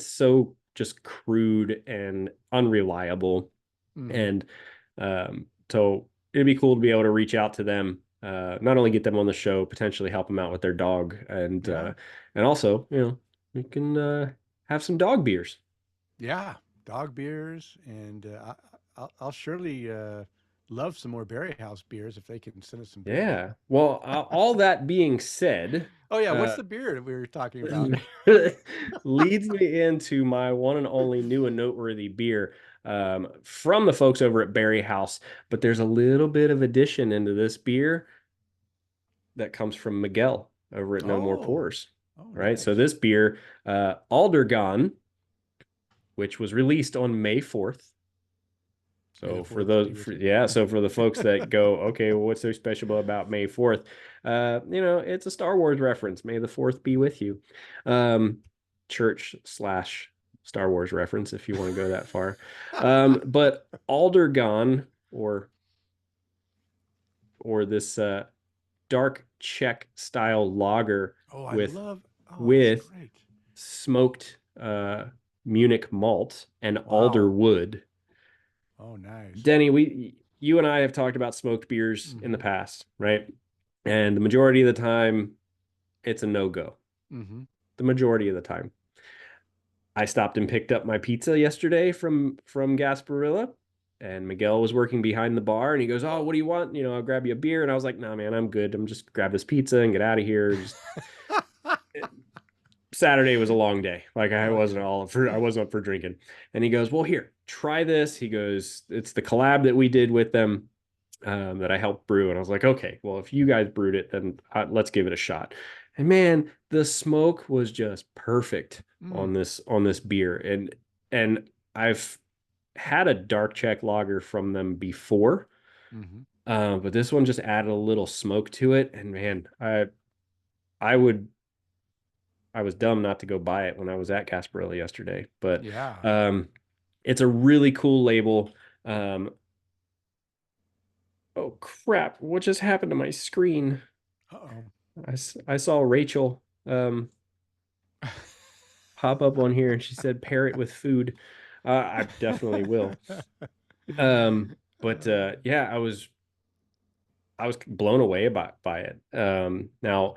so just crude and unreliable. Mhm. And so it'd be cool to be able to reach out to them, not only get them on the show, potentially help them out with their dog, Yeah. and also, we can have some dog beers. Yeah. Dog beers, and I'll surely love some more Berry House beers if they can send us some beer. Yeah. Well, all that being said, Oh yeah, what's uh, the beer that we were talking about? leads me into my one and only new and noteworthy beer from the folks over at Barriehaus. But there's a little bit of addition into this beer that comes from Miguel over at No More Oh, Pours. oh, Right. So nice. this beer, Aldergaan, which was released on May 4th. May the So for fourth be those, with you. so for the folks that go, okay, well, what's so special about May 4th? It's a Star Wars reference. May the 4th be with you. Um, church slash Star Wars reference, if you want to go that far. But Aldergaan, or this dark Czech style lager Oh, I with love. Oh, that's with great. smoked Munich malt and alder Wow. wood. Oh, nice. Denny, you and I have talked about smoked beers in the Mm-hmm. past, right? And the majority of the time, it's a no-go. Mm-hmm. The majority of the time. I stopped and picked up my pizza yesterday from Gasparilla, and Miguel was working behind the bar, and he goes, "Oh, what do you want? I'll grab you a beer." And I was like, "Nah, man, I'm good. I'm just grab this pizza and get out of here." Just Saturday was a long day. Like I Oh wasn't yeah. all for I wasn't up for drinking. And he goes, "Well, here, try this." He goes, "It's the collab that we did with them, that I helped brew." And I was like, "Okay, well, if you guys brewed it, then let's give it a shot." And man, the smoke was just perfect Mm. on this beer. And I've had a dark Czech lager from them before, Mm-hmm. but this one just added a little smoke to it. And man, I would I was dumb not to go buy it when I was at Gasparilla yesterday, but Yeah. it's a really cool label. Um, Oh crap! What just happened to my screen? Uh-oh. I saw Rachel pop up on here, and she said pair it with food. I definitely will. But yeah, I was blown away by it. Now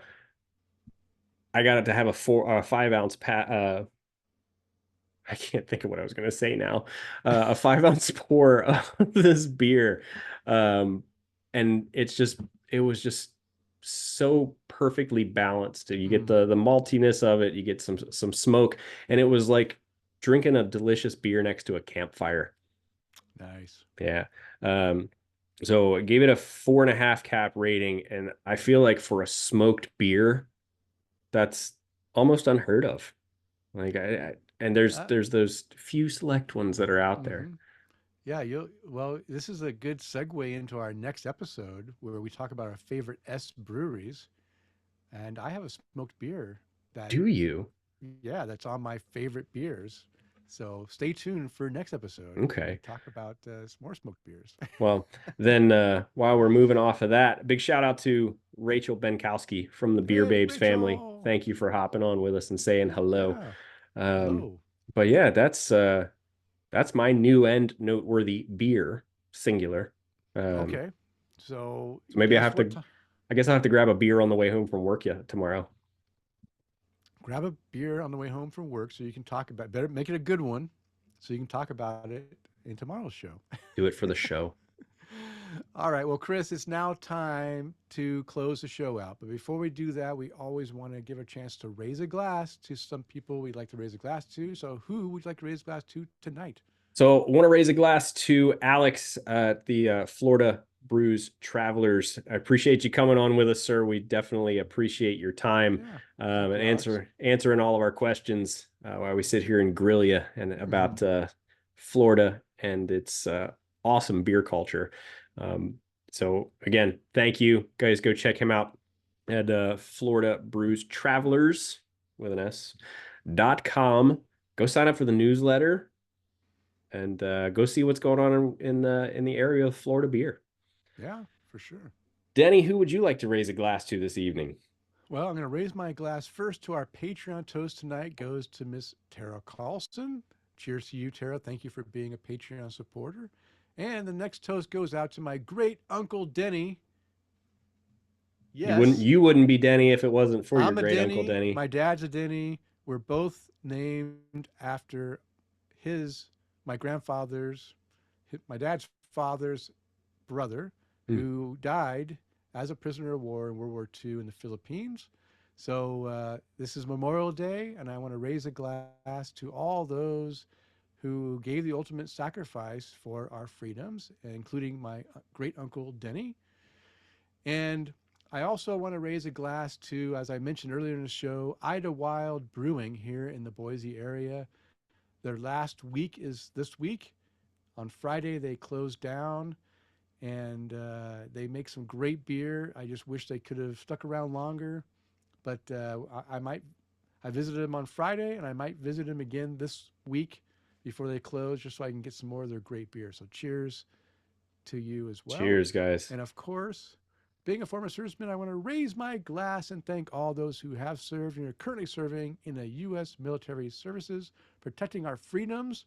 I got it to have a 5 ounce I can't think of what I was going to say now. A 5 ounce pour of this beer. And it was just so perfectly balanced. You get the maltiness of it, you get some smoke, and it was like drinking a delicious beer next to a campfire. Nice. Yeah. So I gave it a 4.5 cap rating, and I feel like for a smoked beer, that's almost unheard of. Like and there's those few select ones that are out there. Yeah, well, this is a good segue into our next episode where we talk about our favorite S breweries. And I have a smoked beer that Do you? Yeah, that's on my favorite beers. So stay tuned for next episode. Okay. Talk about more smoked beers. Well, then while we're moving off of that, big shout out to Rachel Benkowski from the Beer Hey, Babes family. Rachel. Thank you for hopping on with us and saying hello. Yeah. Hello. But yeah, that's my new and noteworthy beer, singular. Okay. So maybe I guess I'll have to grab a beer on the way home from work tomorrow. Grab a beer on the way home from work so you can talk about better make it a good one so you can talk about it in tomorrow's show. Do it for the show. All right. Well, Kris, it's now time to close the show out. But before we do that, we always want to give a chance to raise a glass to some people we'd like to raise a glass to. So who would you like to raise a glass to tonight? So I want to raise a glass to Alex at the Florida Brews Travelers. I appreciate you coming on with us, sir. We definitely appreciate your time and answering all of our questions while we sit here and grill you and about Florida and its awesome beer culture. So again, thank you guys. Go check him out at Florida Brews Travelers with an S.com. Go sign up for the newsletter and go see what's going on in the area of Florida beer. Yeah, for sure. Denny, who would you like to raise a glass to this evening? Well, I'm going to raise my glass first to our Patreon toast tonight goes to Miss Tara Carlson. Cheers to you, Tara. Thank you for being a Patreon supporter. And the next toast goes out to my great uncle Denny. Yes. You wouldn't be Denny if it wasn't for your great Denny. uncle Denny. My dad's a Denny. We're both named after my dad's father's brother who died as a prisoner of war in World War II in the Philippines. So this is Memorial Day, and I want to raise a glass to all those who gave the ultimate sacrifice for our freedoms, including my great uncle Denny. And I also want to raise a glass to, as I mentioned earlier in the show, Idlewild Brewing here in the Boise area. Their last week is this week. On Friday, they closed down, and they make some great beer. I just wish they could have stuck around longer. But I visited them on Friday, and I might visit them again this week before they close, just so I can get some more of their great beer. So cheers to you as well. Cheers, guys. And of course, being a former serviceman, I want to raise my glass and thank all those who have served and are currently serving in the U.S. military services, protecting our freedoms.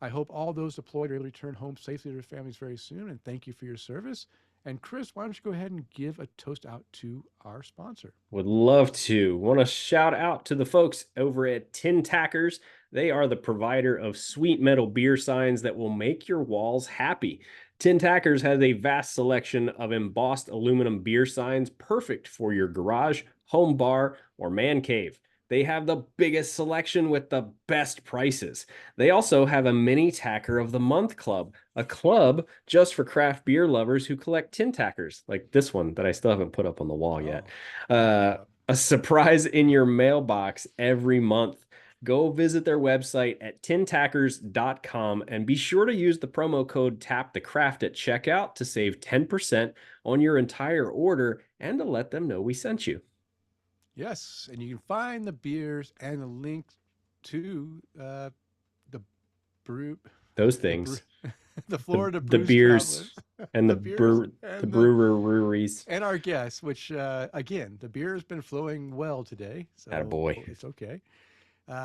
I hope all those deployed are able to return home safely to their families very soon, and thank you for your service. And Kris, why don't you go ahead and give a toast out to our sponsor? Would love to. Want to shout out to the folks over at Tin Tackers. They are the provider of sweet metal beer signs that will make your walls happy. Tin Tackers has a vast selection of embossed aluminum beer signs, perfect for your garage, home bar, or man cave. They have the biggest selection with the best prices. They also have a mini Tacker of the Month club, a club just for craft beer lovers who collect tin tackers, like this one that I still haven't put up on the wall yet. A surprise in your mailbox every month. Go visit their website at tintackers.com and be sure to use the promo code TAPTHECRAFT at checkout to save 10% on your entire order and to let them know we sent you. Yes, and you can find the beers and the link to the brew. Those things. The Florida the Brews beers. And the beers and the breweries. and our guests, which again, the beer has been flowing well today, so Attaboy. it's okay.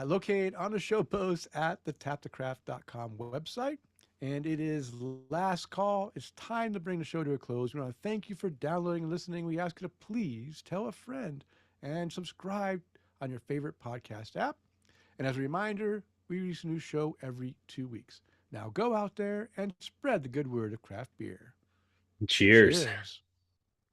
Located on the show post at the tapthecraft.com website. And it is last call. It's time to bring the show to a close. We want to thank you for downloading and listening. We ask you to please tell a friend and subscribe on your favorite podcast app. And as a reminder, we release a new show every 2 weeks. Now go out there and spread the good word of craft beer. Cheers. Cheers.